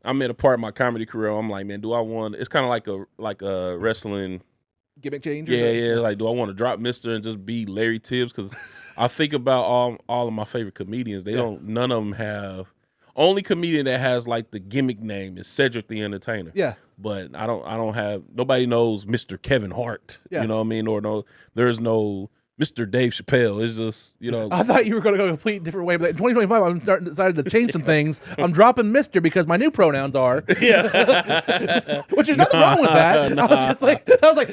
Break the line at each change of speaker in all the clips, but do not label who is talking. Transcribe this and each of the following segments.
I'm at a part of my comedy career. I'm like, man, do I want? It's kind of like a wrestling
gimmick change.
Yeah. Like, do I want to drop Mister and just be Larry Tibbs? Because I think about all of my favorite comedians. None of them have. Only comedian that has like the gimmick name is Cedric the Entertainer.
Yeah.
But I don't have. Nobody knows Mr. Kevin Hart.
Yeah.
You know what I mean? Or there's no Mr. Dave Chappelle. It's just,
I thought you were going to go a complete different way, but in 2025, I'm decided to change some things. I'm dropping Mr. because my new pronouns are.
Yeah.
Which is nothing wrong with that. I was like,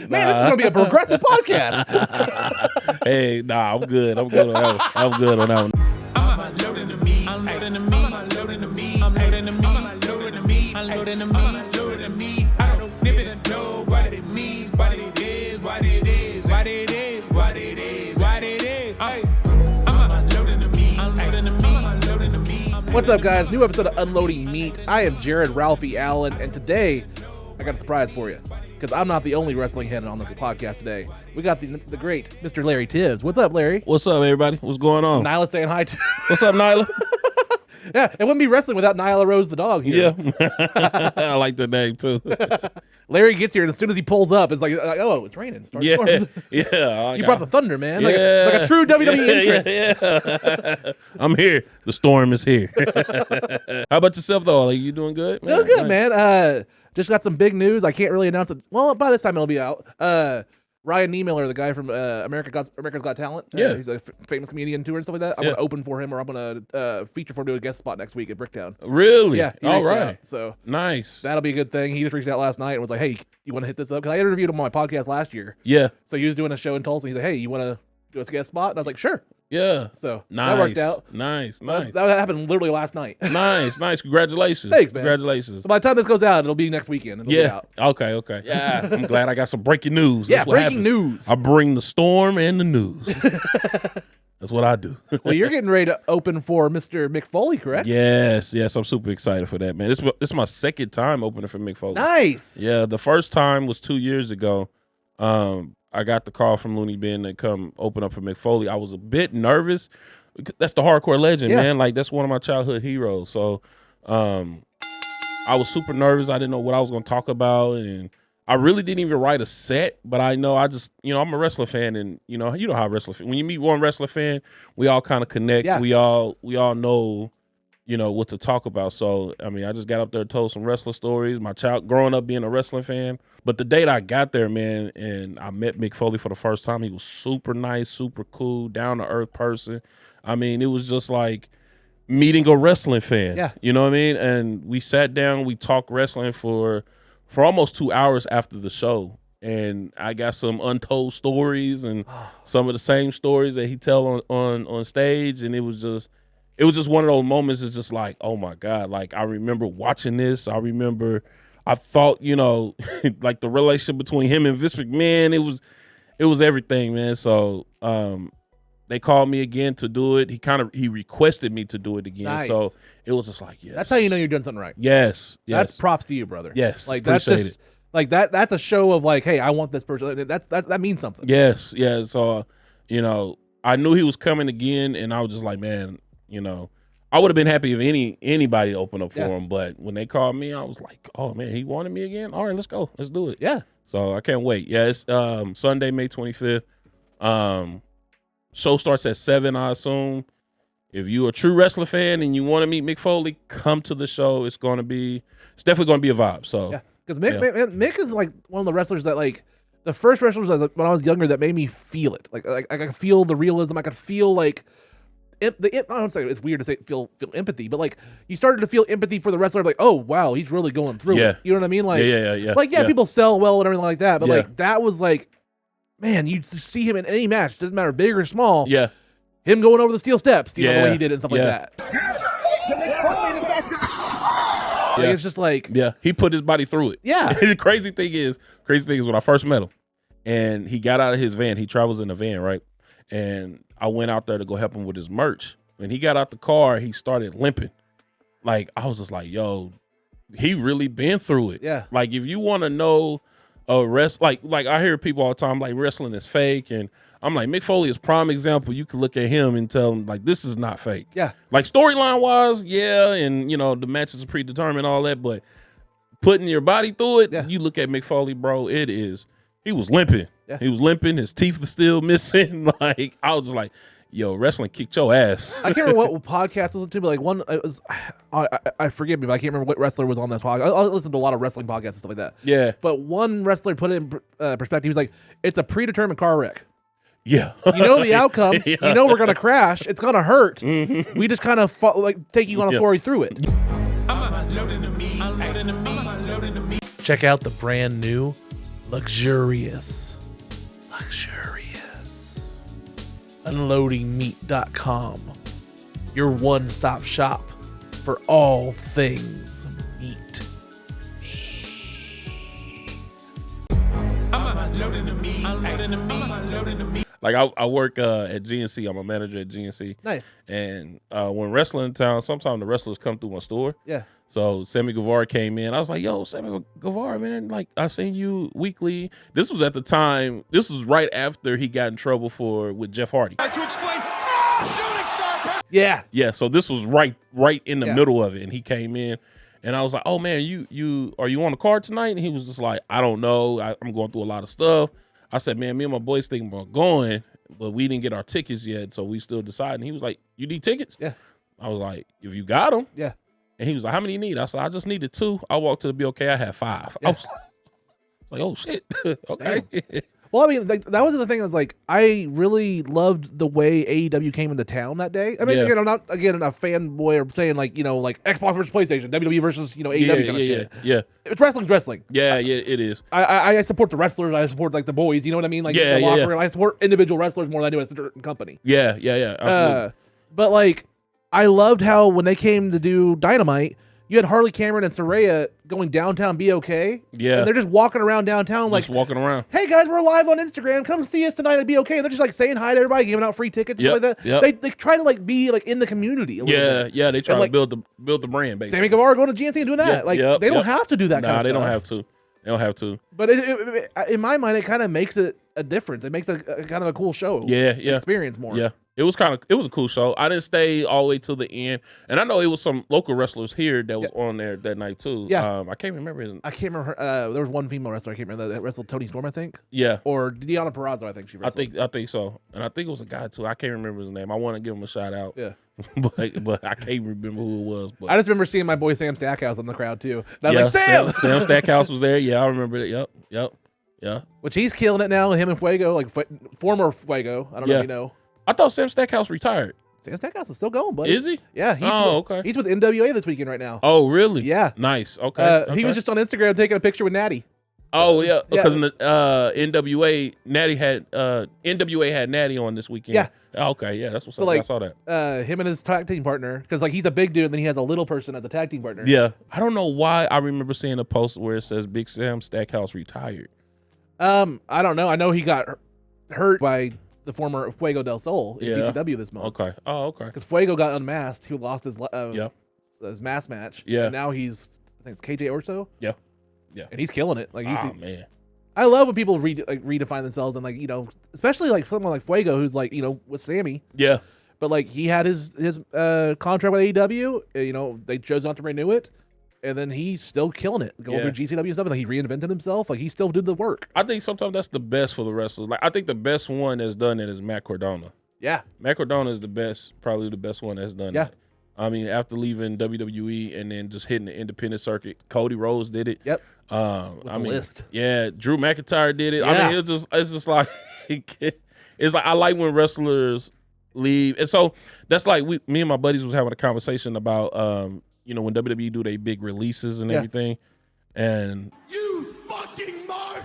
man, this is going to be a progressive podcast.
Hey, I'm good. I'm good on that one.
I'm unloading the meat. I'm loading the meat. I'm unloading the meat. I'm loading the meat. I'm unloading the meat. I'm loading the meat. I'm unloading the meat. I don't even know what it means, what it is, what it is, what it is, what it is, what it is. Hey, I'm unloading the meat. I'm loading the meat. I'm unloading the meat.
What's up, guys? New episode of Unloading Meat. I am Jared Ralphie Allen, and today I got a surprise for you. Because I'm not the only wrestling head on the podcast today. We got the great Mr. Larry Tibbs. What's up, Larry?
What's up, everybody? What's going on?
Nyla saying hi to.
What's up, Nyla?
Yeah, it wouldn't be wrestling without Nyla Rose the dog here.
Yeah. I like the name, too.
Larry gets here, and as soon as he pulls up, it's like oh, it's raining.
Yeah.
You brought the thunder, man.
Yeah.
Like a true WWE entrance.
Yeah. I'm here. The storm is here. How about yourself, though? Like, you doing good?
Doing good, man. Just got some big news. I can't really announce it. Well, by this time it'll be out. Ryan Niemiller, the guy from America's Got Talent.
Yeah.
He's a famous comedian tour and stuff like that. I'm going to open for him, or I'm going to feature for him, do a guest spot next week at Bricktown.
Really?
Yeah.
All right.
Out, so
nice.
That'll be a good thing. He just reached out last night and was like, hey, you want to hit this up? Because I interviewed him on my podcast last year.
Yeah.
So he was doing a show in Tulsa. He's like, hey, you want to do a guest spot? And I was like, sure.
Yeah.
So
nice.
that worked out.
Nice.
That happened literally last night.
Nice. Congratulations.
Thanks, man.
Congratulations.
So by the time this goes out, it'll be next weekend. It'll be out.
Okay. Yeah. I'm glad I got some breaking news.
Yeah, breaking news.
I bring the storm and the news. That's what I do.
Well, you're getting ready to open for Mr. Mick Foley, correct?
Yes. I'm super excited for that, man. This is my second time opening for Mick Foley.
Nice.
Yeah, the first time was 2 years ago. I got the call from Looney Bin to come open up for Mick Foley. I was a bit nervous. That's the hardcore legend, man. Like, that's one of my childhood heroes. So I was super nervous. I didn't know what I was going to talk about, and I really didn't even write a set. But I know I'm a wrestler fan, and you know how wrestler fan. When you meet one wrestler fan, we all kind of connect. Yeah. We all know, what to talk about. So I mean, I just got up there and told some wrestler stories. My child growing up being a wrestling fan. But the day that I got there, man, and I met Mick Foley for the first time, he was super nice, super cool, down-to-earth person. I mean, it was just like meeting a wrestling fan. Yeah. You know what I mean? And we sat down, we talked wrestling for almost 2 hours after the show. And I got some untold stories and some of the same stories that he tell on stage. And it was just one of those moments. It's just like, oh my God. Like, I remember watching this. I thought, like the relationship between him and Vince McMahon, it was everything, man. So they called me again to do it. He requested me to do it again. Nice. So it was just like, yes.
That's how you know you're doing something right.
Yes.
That's props to you, brother.
Yes.
Like, that's just like that's a show of like, hey, I want this person. That means something.
Yes. Yeah. So I knew he was coming again, and I was just like, man, I would have been happy if anybody opened up for him, but when they called me, I was like, oh man, he wanted me again? All right, let's go. Let's do it.
Yeah.
So I can't wait. Yeah, it's Sunday, May 25th. Show starts at 7, I assume. If you're a true wrestler fan and you want to meet Mick Foley, come to the show. It's definitely going to be a vibe. So
yeah, because Mick is like one of the wrestlers that, like, the first wrestlers when I was younger that made me feel it. Like I could feel the realism. I could feel like I don't say it's weird to say feel empathy, but like you started to feel empathy for the wrestler, like, oh wow, he's really going through it. You know what I mean? Like, yeah. People sell well and everything like that, but like that was like, man, you see him in any match, doesn't matter big or small. Yeah, him going over the steel steps, the way he did it and stuff like that. Like, it's just like,
he put his body through it.
Yeah.
The crazy thing is when I first met him, and he got out of his van. He travels in a van, right? And I went out there to go help him with his merch. When he got out the car, he started limping. Like, I was just like, yo, he really been through it.
Yeah.
Like, if you want to know like I hear people all the time like wrestling is fake, and I'm like, Mick Foley is prime example. You can look at him and tell him like this is not fake.
Yeah.
Like storyline wise, yeah, and the matches are predetermined, all that, but putting your body through it, you look at Mick Foley, bro, he was limping.
Yeah.
He was limping, his teeth were still missing. Like I was just like, yo, wrestling kicked your ass.
I can't remember what podcast was it to, but like one, it was, I forgive me, but I can't remember what wrestler was on that podcast. I listen to a lot of wrestling podcasts and stuff like that.
Yeah.
But one wrestler put it in perspective. He was like, it's a predetermined car wreck.
Yeah.
You know the outcome.
Yeah.
You know we're going to crash. It's going to hurt. We just kind of take you on a story through it. Check out the brand new luxurious UnloadingMeat.com, your one-stop shop for all things meat.
Like I work at GNC. I'm a manager at GNC.
Nice.
And when wrestling in town, sometimes the wrestlers come through my store.
Yeah.
So Sammy Guevara came in. I was like, yo, Sammy Guevara, man, like I seen you weekly. This was at the time. This was right after he got in trouble with Jeff Hardy.
To explain, shooting star.
Yeah.
Yeah. So this was right in the middle of it, and he came in, and I was like, oh man, you are you on the card tonight? And he was just like, I don't know. I'm going through a lot of stuff. I said, man, me and my boys thinking about going, but we didn't get our tickets yet, so we still deciding. He was like, you need tickets?
Yeah.
I was like, if you got them.
Yeah.
And he was like, how many you need? I said, I just needed 2. I walked to the BOK. I had 5. Yeah. I was like, oh, shit. Okay.
Well, I mean, like that was the thing. I was like, I really loved the way AEW came into town that day. I mean, again, I'm not a fanboy or saying like like Xbox versus PlayStation, WWE versus AEW kind of shit.
Yeah.
It's wrestling.
Yeah, it is.
I support the wrestlers. I support like the boys. You know what I mean? Like the locker room. I support individual wrestlers more than I do as a certain company.
Yeah. Absolutely.
But like, I loved how when they came to do Dynamite, you had Harley Cameron and Saraya going downtown BOK. Yeah. And they're just walking around downtown like,
just walking around.
Hey guys, we're live on Instagram. Come see us tonight at BOK. And they're just like saying hi to everybody, giving out free tickets, stuff like that. Yep. They try to like be like in the community a little bit.
Yeah, they try
to
like, build the brand, basically.
Sammy Guevara going to GNC and doing that. They don't have to do that kind of stuff.
They don't have to.
But in my mind, it kind of makes it a difference. It makes a kind of a cool show.
Yeah.
Experience more.
Yeah. It was a cool show. I didn't stay all the way to the end, and I know it was some local wrestlers here that was on there that night too.
Yeah,
I can't remember his.
I can't remember. There was one female wrestler I can't remember that wrestled Toni Storm, I think.
Yeah,
or Deonna Purrazzo, I think she wrestled.
I think so, and I think it was a guy too. I can't remember his name. I want to give him a shout out.
Yeah,
but I can't remember who it was. But
I just remember seeing my boy Sam Stackhouse in the crowd too. And I was like, Sam
Stackhouse was there. Yeah, I remember it. Yep. Yeah.
Which he's killing it now. Him and Fuego, like former Fuego. I don't know if you know.
I thought Sam Stackhouse retired.
Sam Stackhouse is still going, buddy.
Is he?
Yeah. He's with NWA this weekend right now.
Oh, really?
Yeah.
Nice. Okay.
He was just on Instagram taking a picture with Natty.
Oh yeah, because in the NWA, NWA had Natty on this weekend.
Yeah.
Okay. Yeah, that's what's up.
Like,
I saw that.
Him and his tag team partner, because like he's a big dude, and then he has a little person as a tag team partner.
Yeah. I don't know why I remember seeing a post where it says Big Sam Stackhouse retired.
I don't know. I know he got hurt by the former Fuego del Sol in GCW this month.
Okay. Oh, okay.
Because Fuego got unmasked. He lost his mask match.
Yeah.
And now he's, I think it's KJ Orso.
Yeah. Yeah.
And he's killing it. Like
man.
I love when people redefine themselves and especially like someone like Fuego who's like with Sammy.
Yeah.
But like he had his contract with AEW. They chose not to renew it. And then he's still killing it, going through GCW stuff. And he reinvented himself. Like he still did the work.
I think sometimes that's the best for the wrestlers. Like I think the best one that's done it is Matt Cardona.
Yeah, Matt
Cardona is the best, probably the best one that's done it. I mean, after leaving WWE and then just hitting the independent circuit, Cody Rhodes did it.
Yep.
List. Yeah, Drew McIntyre did it. Yeah. I mean, it's just like it's like I like when wrestlers leave, and so that's like me and my buddies was having a conversation about when WWE do their big releases and everything, and
you fucking mark.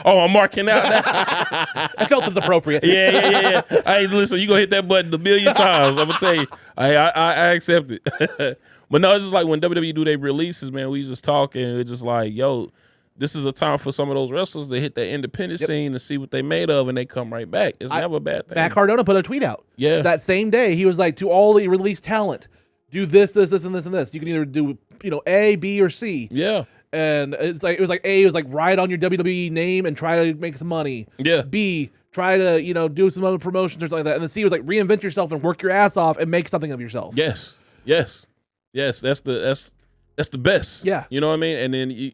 Oh, I'm marking out now.
I felt it was appropriate.
Yeah. Hey, listen, you gonna hit that button a million times. I'm gonna tell you. I accept it. But no, it's just like when WWE do their releases, man, we just talk and it's just like, yo, this is a time for some of those wrestlers to hit that independent scene and see what they made of, and they come right back. It's never a bad thing.
Matt Cardona put a tweet out.
Yeah.
That same day, he was like, to all the released talent, do this, and this, and this. You can either do, A, B, or C.
Yeah.
And it was like A, it was like ride on your WWE name and try to make some money.
Yeah.
B, try to do some other promotions or something like that. And then C was like reinvent yourself and work your ass off and make something of yourself.
Yes. That's the best.
Yeah.
You know what I mean? And then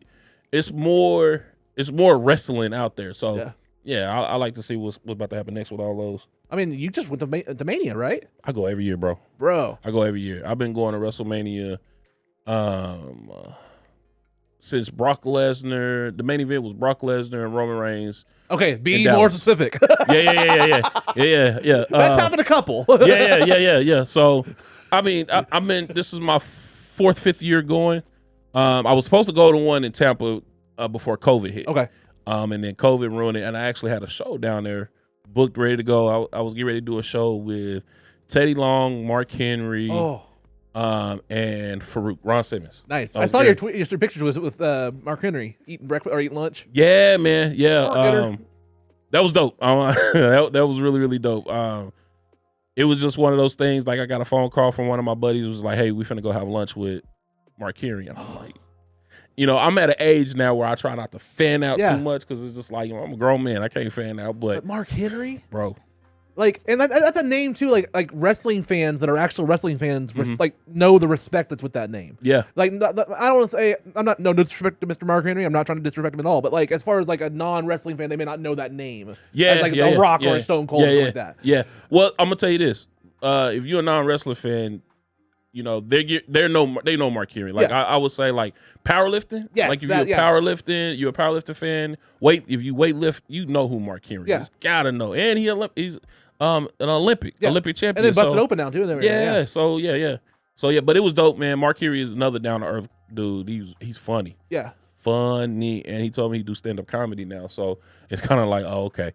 it's more wrestling out there. So yeah, I like to see what's about to happen next with all those.
I mean, you just went to Mania, right?
I go every year, bro. I go every year. I've been going to WrestleMania since Brock Lesnar. The main event was Brock Lesnar and Roman Reigns.
Okay, be more specific.
Yeah.
That's happened a couple.
Yeah. So, I mean, this is my fifth year going. I was supposed to go to one in Tampa before COVID hit.
Okay.
And then COVID ruined it, and I actually had a show down there booked, ready to go. I was getting ready to do a show with Teddy Long, Mark Henry, and Farouk, Ron Simmons.
Nice. I saw your pictures with Mark Henry eating breakfast or eating lunch.
Yeah, man. Yeah. That was dope. That was really, really dope. It was just one of those things. Like, I got a phone call from one of my buddies. Who was like, "Hey, we finna go have lunch with Mark Henry." And I'm like, I'm at an age now where I try not to fan out too much because it's just like, I'm a grown man. I can't fan out. But
Mark Henry,
bro.
Like, and that's a name too. Like wrestling fans that are actual wrestling fans, like know the respect that's with that name. Yeah. Like, I don't want to say no disrespect to Mr. Mark Henry. I'm not trying to disrespect him at all. But like, as far as like a non-wrestling fan, they may not know that name. Yeah. As like a Rock or a Stone Cold or something like that.
Yeah. Well, I'm gonna tell you this: if you're a non-wrestling fan, they know Mark Henry. Like I would say, like powerlifting. Yes, like if you're a powerlifting fan. If you weightlift, you know who Mark Henry is. You just gotta know. And he's an Olympic champion.
And then busted open now too.
Yeah. So yeah. But it was dope, man. Mark Henry is another down to earth dude. He's funny. Yeah. Funny, and he told me he do stand up comedy now. So it's kind of like, oh, okay.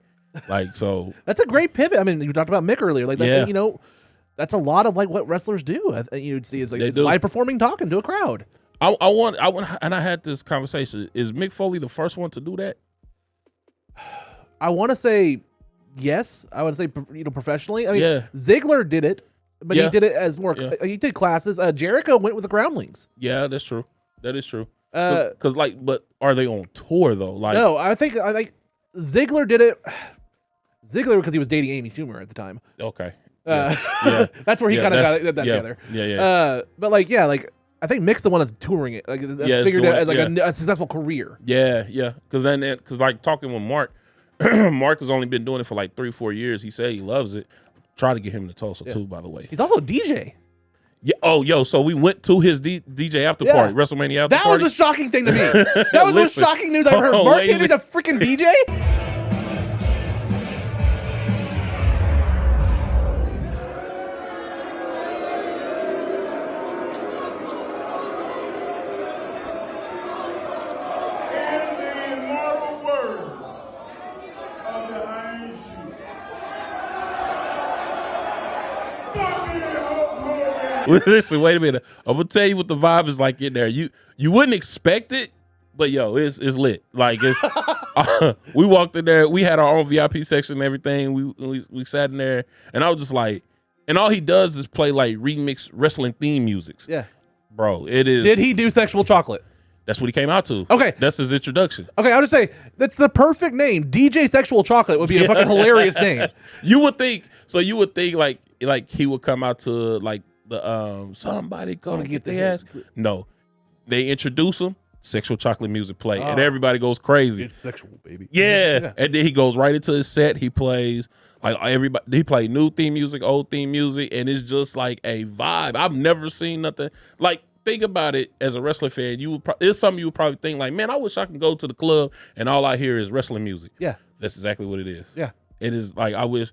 Like, so
that's a great pivot. I mean, you talked about Mick earlier. Like that, that's a lot of like what wrestlers do. You'd see is like live performing, talking to a crowd.
I want, and I had this conversation. Is Mick Foley the first one to do that?
I want to say yes. I would say professionally. I mean, Ziggler did it, but he did it as more. He did classes. Jericho went with the Groundlings.
Yeah, that's true. That is true. Because but are they on tour though? Like,
no, I think Ziggler did it. Ziggler because he was dating Amy Schumer at the time.
Okay.
That's where he kind of got that together. But I think Mick's the one that's touring it. Like that's figured out as like a successful career.
Yeah. Because like talking with Mark, Mark has only been doing it for like 3-4 years. He said he loves it. Try to get him to Tulsa too, by the way.
He's also a DJ.
Yeah. Oh, yo. So we went to his DJ after party, WrestleMania after party.
That was a shocking thing to me. That was the shocking news I heard. Mark Henry's a freaking DJ.
Listen, wait a minute. I'm gonna tell you what the vibe is like in there. You wouldn't expect it, but yo, it's lit. Like it's we walked in there, we had our own VIP section and everything. We sat in there, and I was just like, and all he does is play like remix wrestling theme music. Yeah, bro, it is.
Did he do Sexual Chocolate?
That's what he came out to.
Okay.
That's his introduction.
Okay, I'll just say, that's the perfect name. DJ Sexual Chocolate would be a fucking hilarious name.
You would think like he would come out to like the somebody gonna get their ass. No. They introduce him, Sexual Chocolate music play, and everybody goes crazy.
It's sexual, baby.
Yeah. And then he goes right into his set. He plays he played new theme music, old theme music, and it's just like a vibe. I've never seen nothing like. Think about it as a wrestling fan. It's something you would probably think like, man, I wish I could go to the club and all I hear is wrestling music. Yeah, that's exactly what it is. Yeah, it is like I wish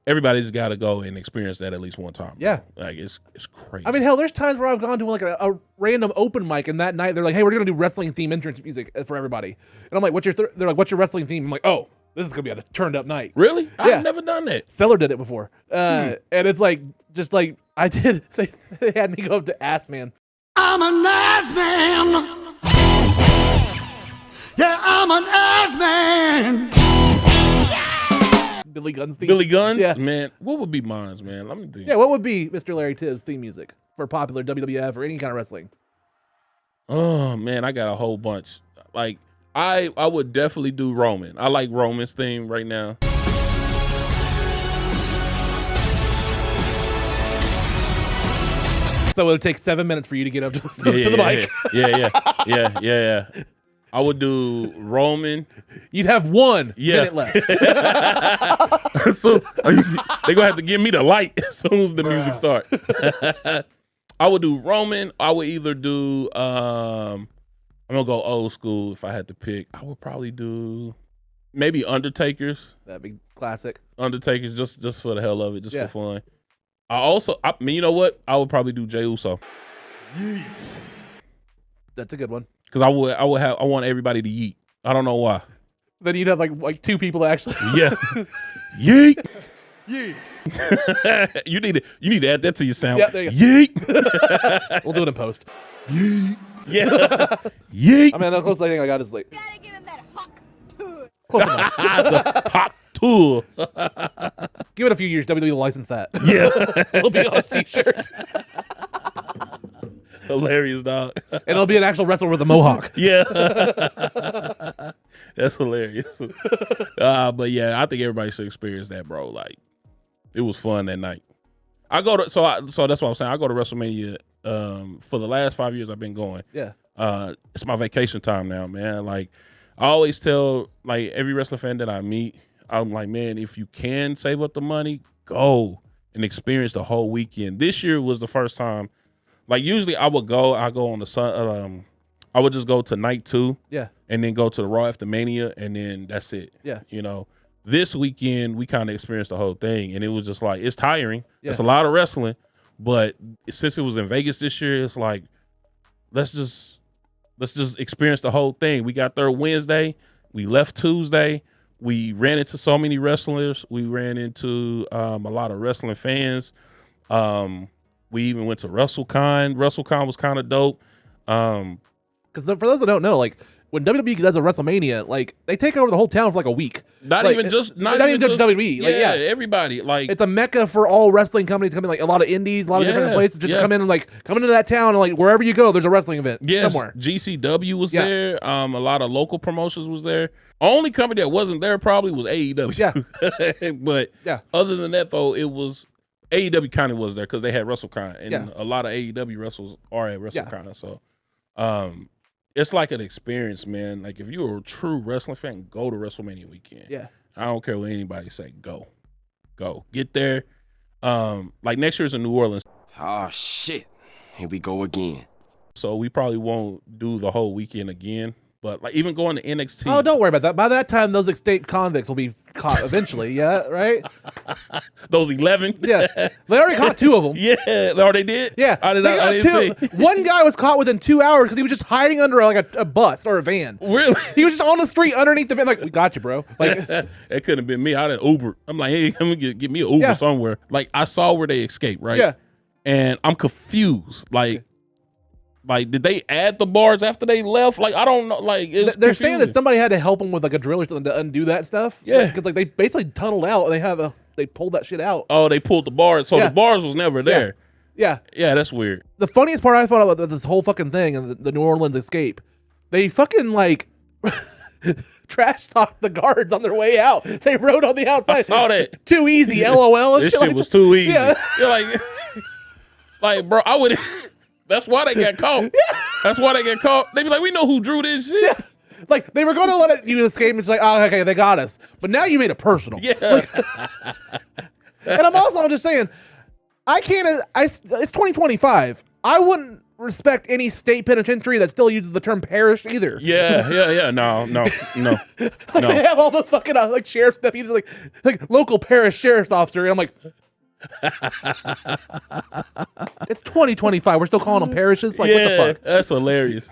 everybody's got to go and experience that at least one time. Yeah, like it's crazy.
I mean, hell, there's times where I've gone to like a random open mic, and that night they're like, hey, we're gonna do wrestling theme entrance music for everybody, and I'm like, they're like, what's your wrestling theme? I'm like, oh, this is gonna be a turned up night.
Really? Yeah. I've never done that.
Seller did it before, and it's like just like I did. They had me go up to Ass Man.
I'm an ass man. Yeah, I'm an ass man.
Yeah. Billy Gunn's theme.
Billy Gunn's? Yeah. Man, what would be mine's, man? Let me think.
Yeah, what would be Mr. Larry Tibbs' theme music for popular WWF or any kind of wrestling?
Oh man, I got a whole bunch. Like I would definitely do Roman. I like Roman's theme right now.
So it'll take 7 minutes for you to get up to the mic.
Yeah. I would do Roman.
You'd have 1 minute left.
So they're gonna have to give me the light as soon as the music starts. I would do Roman. I would either do I'm gonna go old school if I had to pick. I would probably do maybe Undertaker's.
That'd be classic.
Undertaker's just for the hell of it, just for fun. I mean, you know what? I would probably do Jey Uso.
That's a good one.
Because I want everybody to yeet. I don't know why.
Then you'd have like 2 people that actually.
Yeah. Yeet. Yeet. you need to add that to your sound.
Yeah, there you go.
Yeet.
We'll do it in post.
Yeet. Yeah. Yeet.
I mean, the closest thing I got is like.
Gotta give him that hawk tour.
Close enough.
The pop tool.
Give it a few years. WWE will license that.
Yeah.
It'll be on a t-shirt.
Hilarious, dog.
And it'll be an actual wrestler with a mohawk.
Yeah. That's hilarious. But yeah, I think everybody should experience that, bro. Like, it was fun that night. So that's what I'm saying. I go to WrestleMania for the last 5 years I've been going.
Yeah.
It's my vacation time now, man. Like, I always tell like every wrestling fan that I meet, I'm like, man, if you can save up the money, go and experience the whole weekend. This year was the first time. Like, usually I go on the sun. I would just go to night 2.
Yeah.
And then go to the Raw after Mania, and then that's it.
Yeah.
You know, this weekend we kind of experienced the whole thing, and it was just like, it's tiring.
Yeah.
It's a lot of wrestling, but since it was in Vegas this year, it's like, let's just experience the whole thing. We got there Wednesday. We left Tuesday. We ran into so many wrestlers. We ran into a lot of wrestling fans. We even went to WrestleCon. WrestleCon was kind of dope.
Because for those that don't know, like when WWE does a WrestleMania, like they take over the whole town for like a week.
Not even just
WWE. Like,
yeah, everybody. Like,
it's a mecca for all wrestling companies coming. Like a lot of indies, a lot of different places just come in and like come into that town and like wherever you go, there's a wrestling event somewhere.
GCW was there. A lot of local promotions was there. Only company that wasn't there probably was AEW.
Yeah.
But other than that, though, it was AEW kind of was there because they had WrestleCon, and a lot of AEW wrestlers are at WrestleCon. So, it's like an experience, man. Like, if you're a true wrestling fan, go to WrestleMania weekend.
Yeah.
I don't care what anybody say. Go. Get there. Like, next year's in New Orleans.
Oh, shit. Here we go again.
So we probably won't do the whole weekend again. But like even going to NXT.
Oh, don't worry about that. By that time, those escaped convicts will be caught eventually. Yeah, right?
Those 11?
Yeah. They already caught 2 of them.
Yeah. Oh, they did?
Yeah.
I didn't see.
One guy was caught within 2 hours because he was just hiding under like a bus or a van.
Really?
He was just on the street underneath the van. Like, we got you, bro. Like,
it couldn't have been me. I didn't Uber. I'm like, hey, come and get me an Uber somewhere. Like, I saw where they escaped, right?
Yeah.
And I'm confused. Like, did they add the bars after they left? Like, I don't know. Like,
they're saying that somebody had to help them with like a drill or something to undo that stuff.
Yeah,
because like they basically tunneled out. And they pulled that shit out.
Oh, they pulled the bars. So the bars was never there.
Yeah,
that's weird.
The funniest part I thought about this whole fucking thing and the New Orleans escape, they fucking like trash talked the guards on their way out. They rode on the outside.
I saw that.
Too easy. LOL.
This shit was too easy.
Yeah.
You're like, bro, I would. That's why they got caught.
Yeah.
That's why they get caught. They be like, we know who drew this shit.
Yeah. Like, they were going to let you escape, and it's like, oh, okay, they got us. But now you made it personal.
Yeah.
Like, and I'm just saying, it's 2025. I wouldn't respect any state penitentiary that still uses the term parish either.
Yeah. No.
They have all those fucking like sheriff's deputies, like local parish sheriff's officer, and I'm like, it's 2025. We're still calling them parishes. Like, what the fuck?
That's hilarious.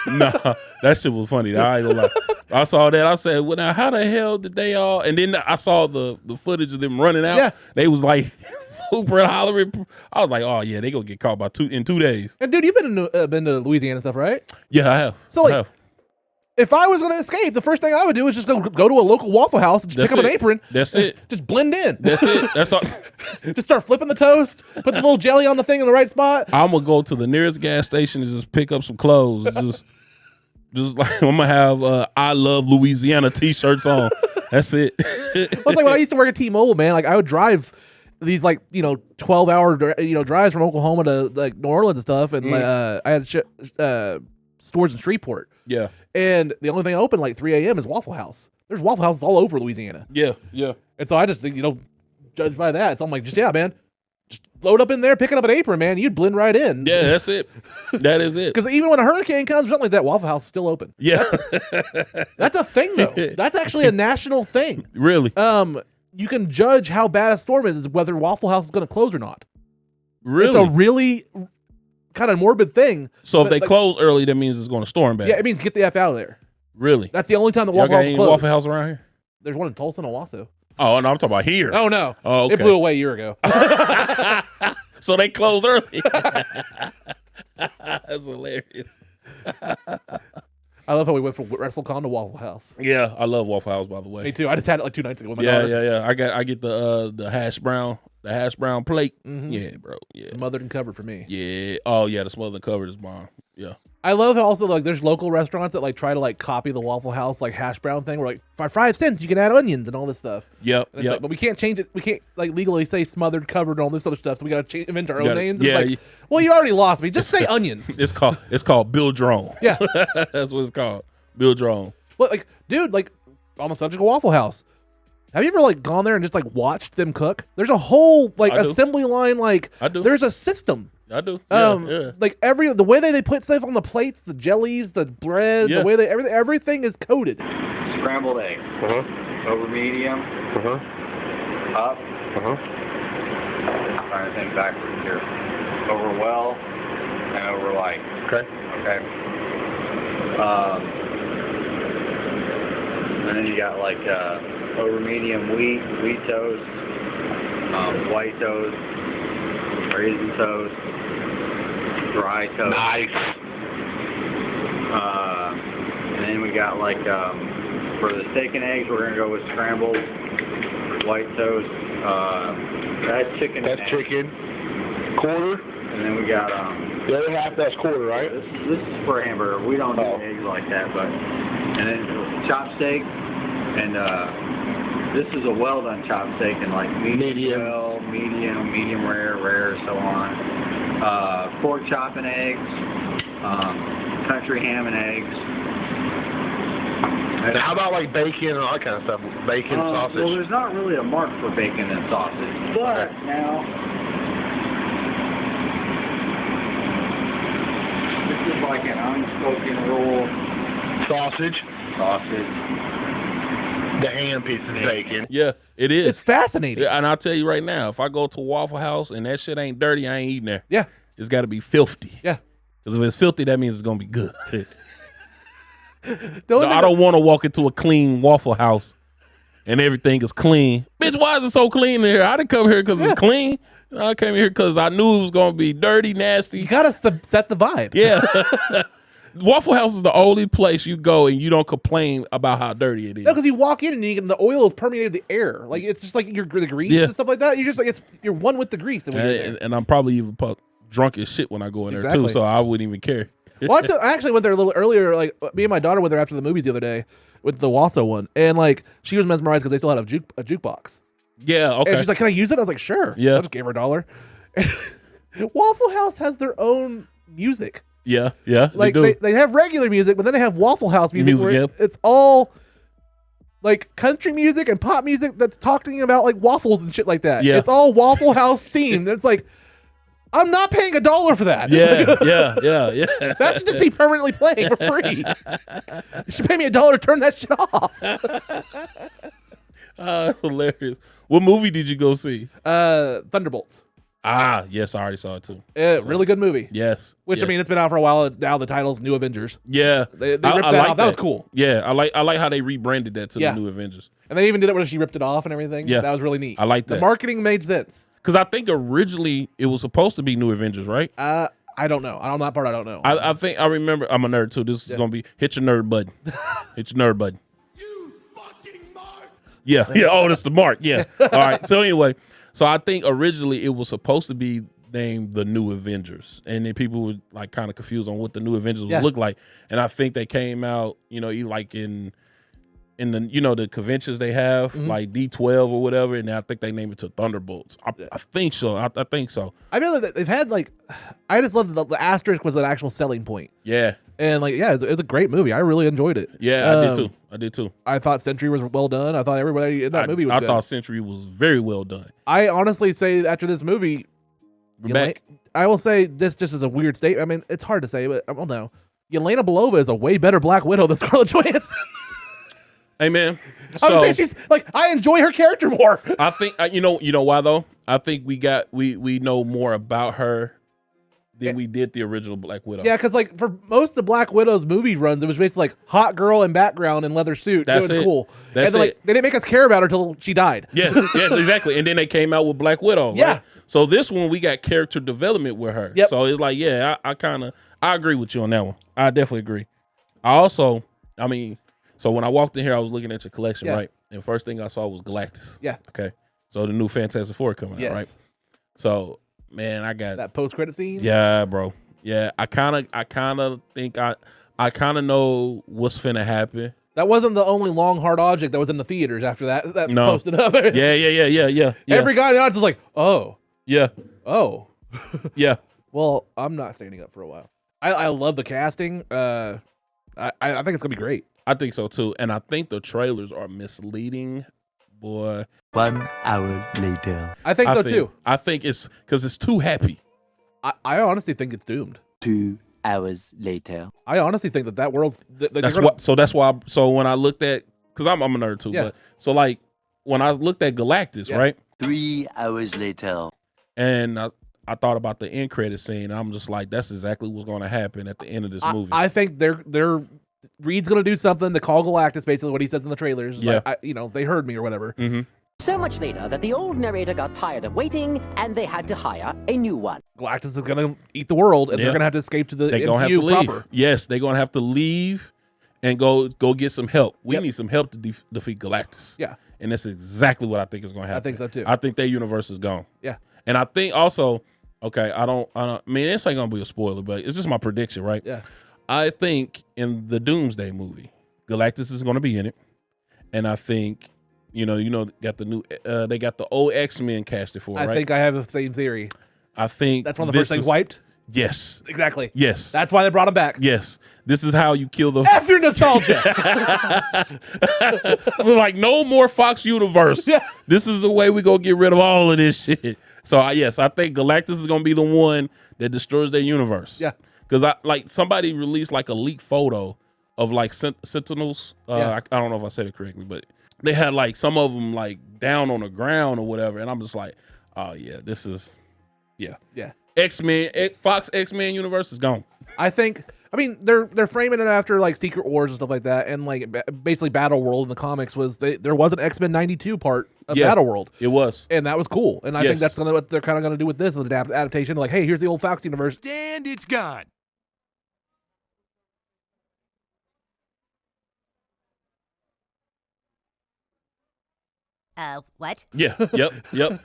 Nah, that shit was funny. I ain't gonna lie. I saw that. I said, well, now how the hell did they all? And then I saw the footage of them running out.
Yeah.
They was like super and hollering. I was like, oh yeah, they gonna get caught in 2 days.
And dude, you've been to Louisiana and stuff, right?
Yeah, I have.
So like,
I have.
If I was going to escape, the first thing I would do is just go to a local Waffle House and just pick up an apron.
That's it.
Just blend in.
That's it. That's all.
Just start flipping the toast. Put the little jelly on the thing in the right spot.
I'm gonna go to the nearest gas station and just pick up some clothes. Just like I'm gonna have "I Love Louisiana" T-shirts on. That's it.
It's like when I used to work at T-Mobile, man. Like I would drive these 12-hour drives from Oklahoma to like New Orleans and stuff, and I had stores in Shreveport.
Yeah.
And the only thing open like 3 a.m. is Waffle House. There's Waffle Houses all over Louisiana.
Yeah. Yeah.
And so I just judge by that. So I'm like, man, just load up in there, picking up an apron, man. You'd blend right in.
Yeah, that's it. That is it.
Because even when a hurricane comes, something like that, Waffle House is still open.
Yeah.
That's a thing, though. That's actually a national thing.
Really?
You can judge how bad a storm is whether Waffle House is going to close or not.
Really?
It's a really kind of morbid thing.
So if they close early, that means it's going to storm bad.
Yeah, it means get the F out of there.
Really?
That's the only time that
Y'all
Waffle
got
House
any
closed.
Waffle House around here?
There's one in Tulsa and Owasso.
Oh, no, I'm talking about here.
Oh, no.
Oh, okay.
It blew away a year ago.
So they closed early. That's hilarious.
I love how we went from WrestleCon to Waffle House.
Yeah, I love Waffle House, by the way.
Me too. I just had it like 2 nights ago with my
Yeah,
daughter.
yeah. I get the hash brown plate.
Mhm.
Yeah, bro. Yeah.
Smothered and covered for me.
Yeah. Oh yeah, the smothered and covered is bomb. Yeah.
I love how also there's local restaurants that try to copy the Waffle House hash brown thing where for 5 cents you can add onions and all this stuff.
Yep.
And it's but we can't change it. We can't legally say smothered, covered, and all this other stuff. So we got to invent our own names.
Yeah.
It's well, you already lost me. Just say onions.
It's called Bill Drone.
Yeah.
That's what it's called. Bill Drone.
Well, dude, on the subject of Waffle House, have you ever gone there and just watched them cook? There's a whole assembly line.
I do.
There's a system.
I do. Yeah.
The way they put stuff on the plates, the jellies, the bread, the way everything is coded.
Scrambled egg. Over medium. Up. I'm trying to think backwards here. Over well and over light. Okay. And then you got over medium wheat toast, white toast, raisin toast, dry toast.
Nice.
And then we got for the steak and eggs, we're gonna go with scrambled white toast. That's chicken.
That's chicken. Quarter.
And then we got
the other half. That's quarter, right?
This is for a hamburger. We don't do eggs like that, but and then chopped steak, and this is a well done chopped steak, and medium well, medium rare, so on. Pork chop and eggs, country ham and eggs.
And how about bacon and all that kind of stuff? Bacon, sausage?
Well, there's not really a mark for bacon and sausage, but now this is an unspoken rule.
Sausage. The ham piece of bacon.
Yeah, it is.
It's fascinating.
Yeah, and I'll tell you right now, if I go to a Waffle House and that shit ain't dirty, I ain't eating there.
Yeah.
It's got to be filthy.
Yeah.
Because if it's filthy, that means it's going to be good.
I
don't want to walk into a clean Waffle House and everything is clean. Bitch, why is it so clean in here? I didn't come here because it's clean. I came here because I knew it was going to be dirty, nasty.
You got to set the vibe.
Yeah. Waffle House is the only place you go and you don't complain about how dirty it is.
No, because you walk in and the oil is permeated the air. It's just the grease and stuff like that. You're just you're one with the grease.
And I'm probably even drunk as shit when I go in there too, so I wouldn't even care.
Well, I actually went there a little earlier. Me and my daughter went there after the movies the other day with the Wasso one, and she was mesmerized because they still had a jukebox.
Yeah, okay.
And she's like, "Can I use it?" I was like, "Sure."
Yeah.
So I just gave her $1. Waffle House has their own music.
Yeah, they do.
They have regular music, but then they have Waffle House music where
yeah.
it's all country music and pop music that's talking about waffles and shit like that.
Yeah.
It's all Waffle House themed. It's I'm not paying $1 for that.
Yeah.
That should just be permanently playing for free. You should pay me $1 to turn that shit off.
That's hilarious. What movie did you go see?
Thunderbolts.
Ah, yes, I already saw it too.
Really good movie.
Yes.
Which
yes.
I mean, it's been out for a while. It's now the title's New Avengers.
Yeah,
they ripped that off. That was cool.
Yeah, I like how they rebranded that to the New Avengers.
And they even did it when she ripped it off and everything.
Yeah,
that was really neat.
I like that.
The marketing made sense.
Because I think originally it was supposed to be New Avengers, right?
I I don't know. On that part, I don't know.
I think I remember. I'm a nerd too. This is gonna be hit your nerd button. Hit your nerd button.
You fucking mark.
Yeah. Oh, that's the mark. Yeah. All right. So anyway, so I think originally it was supposed to be named the New Avengers, and then people were like kind of confused on what the New Avengers would look like. And I think they came out, like in the the conventions they have, like D12 or whatever, and I think they named it to Thunderbolts. I think so. I think so.
I feel like they've had I just love that the asterisk was an actual selling point.
Yeah.
And it was a great movie. I really enjoyed it.
Yeah, I did too.
I thought Sentry was well done. I thought everybody in that movie was good.
I thought Sentry was very well done.
I honestly say after this movie, I will say this just is a weird statement. I mean, it's hard to say, but I don't know. Yelena Belova is a way better Black Widow than Scarlett Johansson.
Hey man,
I was saying she's I enjoy her character more.
I think you know why though. I think we know more about her than we did the original Black Widow.
Yeah, because for most of Black Widow's movie runs, it was basically hot girl in background in leather suit,
That's
doing
it.
cool.
That's
and
it.
They didn't make us care about her till she died.
Yes, exactly. And then they came out with Black Widow.
Yeah.
Right? So this one we got character development with her.
Yep.
So it's I agree with you on that one. I definitely agree. So when I walked in here, I was looking at your collection, right? And first thing I saw was Galactus.
Yeah.
Okay. So the new Fantastic Four coming out, right? So man, I got
that post-credit scene.
Yeah, bro. Yeah, I kind of think I kind of know what's finna happen.
That wasn't the only long hard object that was in the theaters after that posted up.
Yeah.
Every guy in the audience was like, oh.
Yeah.
Oh.
Yeah.
Well, I'm not standing up for a while. I love the casting. I think it's gonna be great.
I think so too, and I think the trailers are misleading, boy.
1 hour later.
I think so too.
I think it's because it's too happy.
I honestly think it's doomed.
2 hours later.
I honestly think that world's.
That's why. So when I looked at, because I'm a nerd too, but so when I looked at Galactus, right?
3 hours later.
And I thought about the end credit scene. I'm just like, that's exactly what's going to happen at the end of this movie.
I think they're Reed's going to do something to call Galactus, basically what he says in the trailers.
Yeah.
They heard me or whatever.
Mm-hmm.
So much later that the old narrator got tired of waiting and they had to hire a new one.
Galactus is going to eat the world and they're going to have to escape to the MCU proper.
Yes, they're going to have to leave and go get some help. We need some help to defeat Galactus.
Yeah.
And that's exactly what I think is going to happen.
I think so too.
I think their universe is gone.
Yeah.
And I think also, I mean, this ain't going to be a spoiler, but it's just my prediction, right?
Yeah.
I think in the Doomsday movie, Galactus is going to be in it. And I think, got the new, they got the old X-Men casted for it, right?
I think I have the same theory.
I think
that's one of the first things wiped.
Yes.
Exactly.
Yes.
That's why they brought him back.
Yes. This is how you kill the...
F your nostalgia!
Like, no more Fox Universe.
Yeah.
This is the way we go get rid of all of this shit. So, yes, I think Galactus is going to be the one that destroys their universe.
Yeah.
Because somebody released a leaked photo of Sentinels. I don't know if I said it correctly, but they had some of them down on the ground or whatever. And I'm just like, oh yeah, this is, yeah. X-Men, Fox X-Men universe is gone.
I mean, they're framing it after Secret Wars and stuff like that, and basically Battle World in the comics was there was an X-Men 92 part of Battle World.
It was,
and that was cool. And I think that's what they're kind of going to do with this adaptation. Hey, here's the old Fox universe,
and it's gone.
What?
Yeah, yep.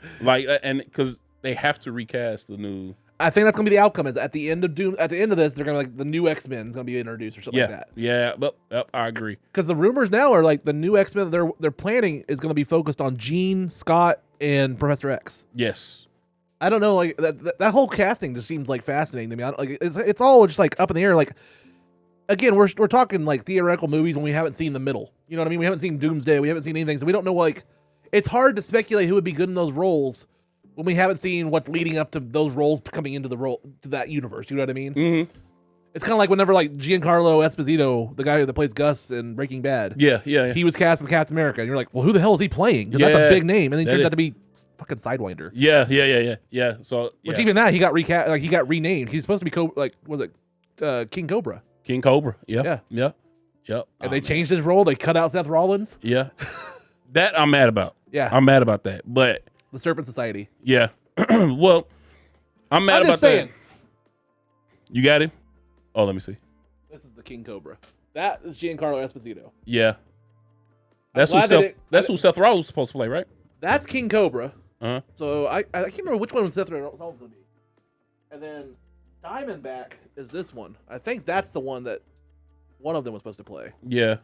And because they have to recast the new.
I think that's gonna be the outcome. Is at the end of Doom, at the end of this, they're gonna the new X-Men is gonna be introduced or something like that.
Yeah, but I agree.
Because the rumors now are the new X-Men they're planning is gonna be focused on Jean, Scott, and Professor X.
Yes.
I don't know, that whole casting just seems fascinating to me. It's all just up in the air. Again, we're talking theoretical movies when we haven't seen the middle. You know what I mean? We haven't seen Doomsday. We haven't seen anything, so we don't know. It's hard to speculate who would be good in those roles when we haven't seen what's leading up to those roles coming into to that universe. You know what I mean?
Mm-hmm.
It's kind of whenever Giancarlo Esposito, the guy that plays Gus in Breaking Bad,
yeah,
he was cast as Captain America, and you're like, well, who the hell is he playing? Because that's a big name, and then he turns out to be fucking Sidewinder.
Yeah. So
which even that he got recast, he got renamed. He's supposed to be King Cobra.
King Cobra. Yeah.
And they changed his role. They cut out Seth Rollins.
Yeah. That I'm mad about.
Yeah.
I'm mad about that. But
the Serpent Society.
Yeah. Well, I'm mad about that. You got him? Oh, let me see.
This is the King Cobra. That is Giancarlo Esposito.
Yeah. That's who Seth Rollins was supposed to play, right?
That's King Cobra.
Uh-huh.
So I can't remember which one was Seth Rollins going to be. And then Diamondback is this one. I think that's the one that one of them was supposed to play.
Yeah.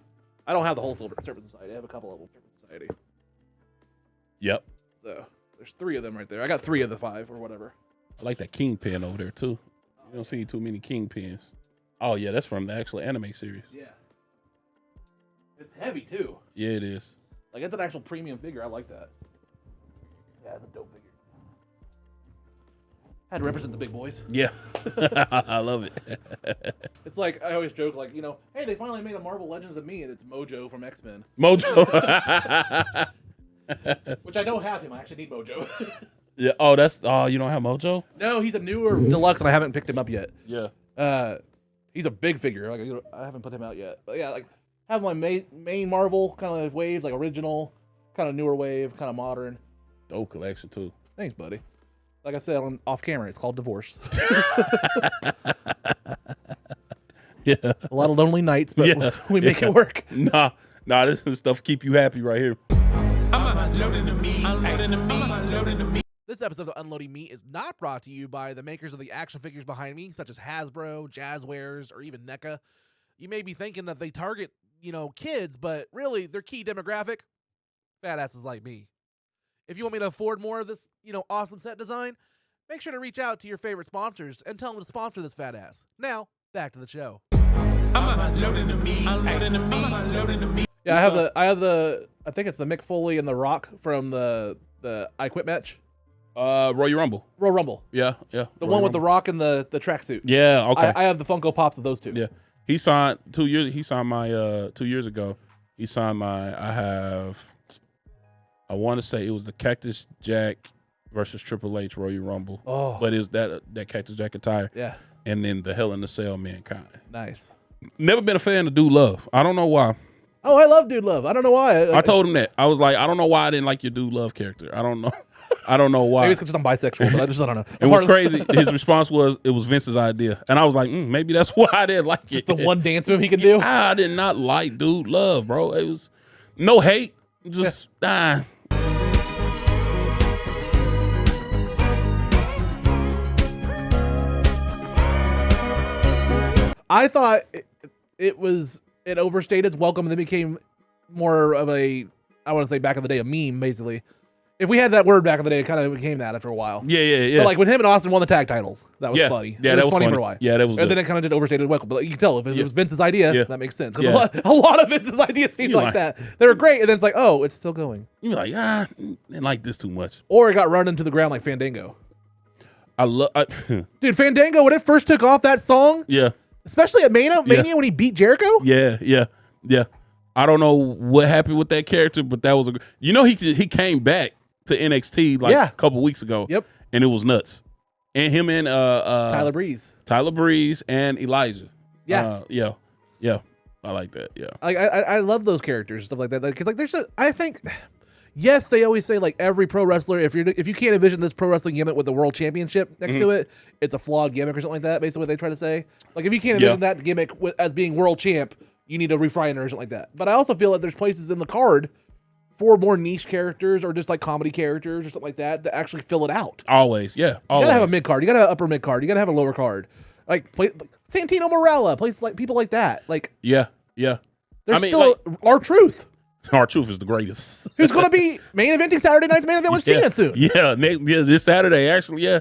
I don't have the whole Serpent Society. I have a couple of them. Serpent Society.
Yep.
So there's 3 of them right there. I got 3 of the 5 or whatever.
I like that Kingpin over there, too. You don't see too many Kingpins. Oh, yeah, that's from the actual anime series.
Yeah. It's heavy, too.
Yeah, it is.
Like, it's an actual premium figure. I like that. Yeah, it's a dope figure. Had to represent the big boys.
Yeah. I love it.
It's like, I always joke, like, hey, they finally made a Marvel Legends of me, and it's Mojo from X-Men.
Mojo.
Which I don't have him. I actually need Mojo.
Yeah. Oh, you don't have Mojo?
No, he's a newer deluxe, and I haven't picked him up yet.
Yeah.
He's a big figure. Like, I haven't put him out yet. But yeah, like, have my main Marvel kind of waves, like original, kind of newer wave, kind of modern.
Dope collection, too.
Thanks, buddy. Like I said on off camera, it's called divorce.
Yeah.
A lot of lonely nights, but we make it work.
Nah, this is stuff keep you happy right here.
I'm unloading the meat. I'm unloading the meat.
This episode of Unloading Meat is not brought to you by the makers of the action figures behind me, such as Hasbro, Jazzwares, or even NECA. You may be thinking that they target, kids, but really their key demographic, fat asses like me. If you want me to afford more of this, awesome set design, make sure to reach out to your favorite sponsors and tell them to sponsor this fat ass. Now, back to the show.
I'm unloading the meat. Unloading the meat. Unloading the meat.
Yeah, I think it's the Mick Foley and the Rock from the I Quit match.
Royal Rumble.
Royal Rumble.
Yeah.
The one with the Rock and the tracksuit.
Yeah, okay.
I have the Funko Pops of those two.
Yeah. He signed 2 years. He signed my 2 years ago. He signed my. I want to say it was the Cactus Jack versus Triple H Royal Rumble.
Oh,
but it was that Cactus Jack attire.
Yeah.
And then the Hell in the Cell Mankind.
Nice.
Never been a fan of Dude Love. I don't know why.
Oh, I love Dude Love. I don't know why.
I told him that. I was like, I don't know why I didn't like your Dude Love character. I don't know. I don't know why.
Maybe it's because I'm bisexual, but I don't know.
And what's crazy, his response was, it was Vince's idea. And I was like, maybe that's why I didn't like it.
Just the one dance move he can do?
I did not like Dude Love, bro. It was no hate. Just,
I thought it overstayed its welcome and then became more of I want to say back in the day, a meme, basically. If we had that word back in the day, it kind of became that after a while.
Yeah.
But like when him and Austin won the tag titles, that was funny.
Yeah,
that was funny for a while.
Yeah, that was good.
And then it kind of just overstayed its welcome. But you can tell if it was Vince's idea, that makes sense.
Yeah.
A lot of Vince's ideas seemed like that. They were great, and then it's like, oh, it's still going.
You're like, I didn't like this too much.
Or it got run into the ground like Fandango.
Dude,
Fandango, when it first took off that song, especially at Mania when he beat Jericho.
Yeah. I don't know what happened with that character, but that was he came back to NXT like a couple weeks ago.
Yep.
And it was nuts. And him and
Tyler
Breeze and Elijah.
Yeah.
Yeah. I like that. Yeah.
I love those characters, stuff like that. Because there's I think yes, they always say like every pro wrestler, if you can't envision this pro wrestling gimmick with the world championship next to it, it's a flawed gimmick or something like that. Basically, what they try to say. Like if you can't envision that gimmick as being world champ, you need to refine it or something like that. But I also feel like there's places in the card for more niche characters or just like comedy characters or something like that that actually fill it out.
Always, yeah. Always.
You gotta have a mid card. You gotta have an upper mid card. You gotta have a lower card. Like Santino Marella, places like people like that. Like
yeah.
There's still R-Truth.
R-Truth is the greatest.
Who's going to be main eventing Saturday night's main event with Cena soon?
Yeah, this Saturday, actually, yeah.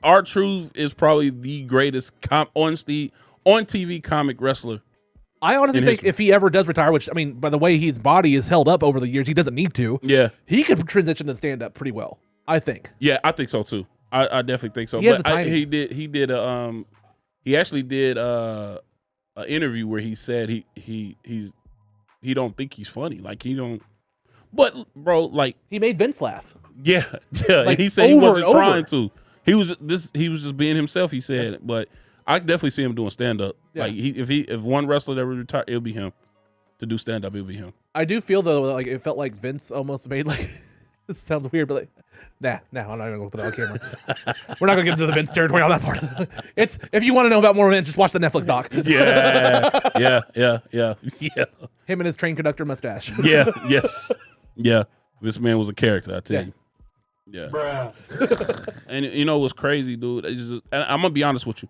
R-Truth is probably the greatest on TV comic wrestler.
I honestly think if he ever does retire, which, I mean, by the way his body is held up over the years, he doesn't need to.
Yeah.
He could transition to stand-up pretty well, I think.
Yeah, I think so, too. I definitely think so.
He
actually did an interview where he said he don't think he's funny. Like he don't. But bro, like
he made Vince laugh.
Yeah.
Like,
and he said he wasn't trying to. He was just being himself. He said, but I definitely see him doing stand up. Yeah. Like if one wrestler that would retire, it'll be him. To do stand up, it'll be him.
I do feel though, like it felt like Vince almost made like This sounds weird, but like, nah, I'm not gonna put that on camera. We're not gonna get into the Vince territory on that part. It's if you want to know about more Vince, just watch the Netflix doc.
Yeah.
Him and his train conductor mustache.
Yeah. This man was a character, I tell you. Yeah.
Bruh.
And you know what's crazy, dude? And I'm gonna be honest with you.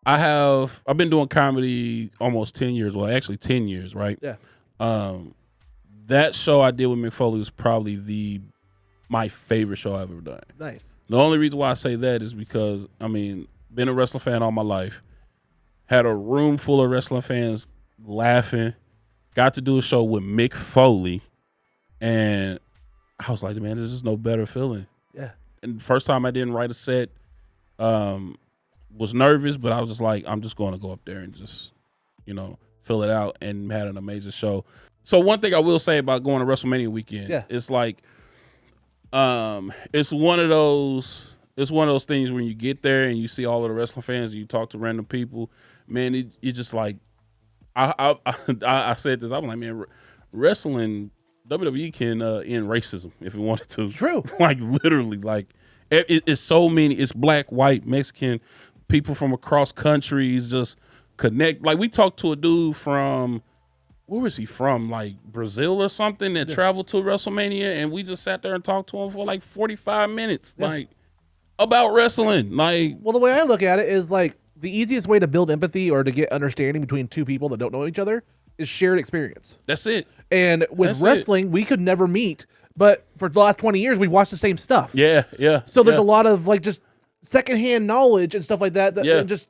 I've been doing comedy almost 10 years. Well, actually 10 years, right?
Yeah.
That show I did with Mick Foley was probably my favorite show I've ever done.
Nice.
The only reason why I say that is because, I mean, been a wrestling fan all my life, had a room full of wrestling fans laughing, got to do a show with Mick Foley, and I was like, man, there's just no better feeling.
Yeah.
And the first time I didn't write a set, was nervous, but I was just like, I'm just going to go up there and just, fill it out, and had an amazing show. So one thing I will say about going to WrestleMania weekend, it's like, it's one of those things when you get there and you see all of the wrestling fans and you talk to random people, man, you just like, I said this, I'm like, man, wrestling, WWE can end racism if it wanted to.
True.
Like literally, like it's so many, it's black, white, Mexican, people from across countries just connect. Like we talked to a dude from, where was he from? Like Brazil or something that traveled to WrestleMania, and we just sat there and talked to him for like 45 minutes, like about wrestling. Like,
well, the way I look at it is like the easiest way to build empathy or to get understanding between two people that don't know each other is shared experience.
That's it.
And with wrestling, we could never meet, but for the last 20 years, we've watched the same stuff.
Yeah.
So there's a lot of like just secondhand knowledge and stuff like that, and just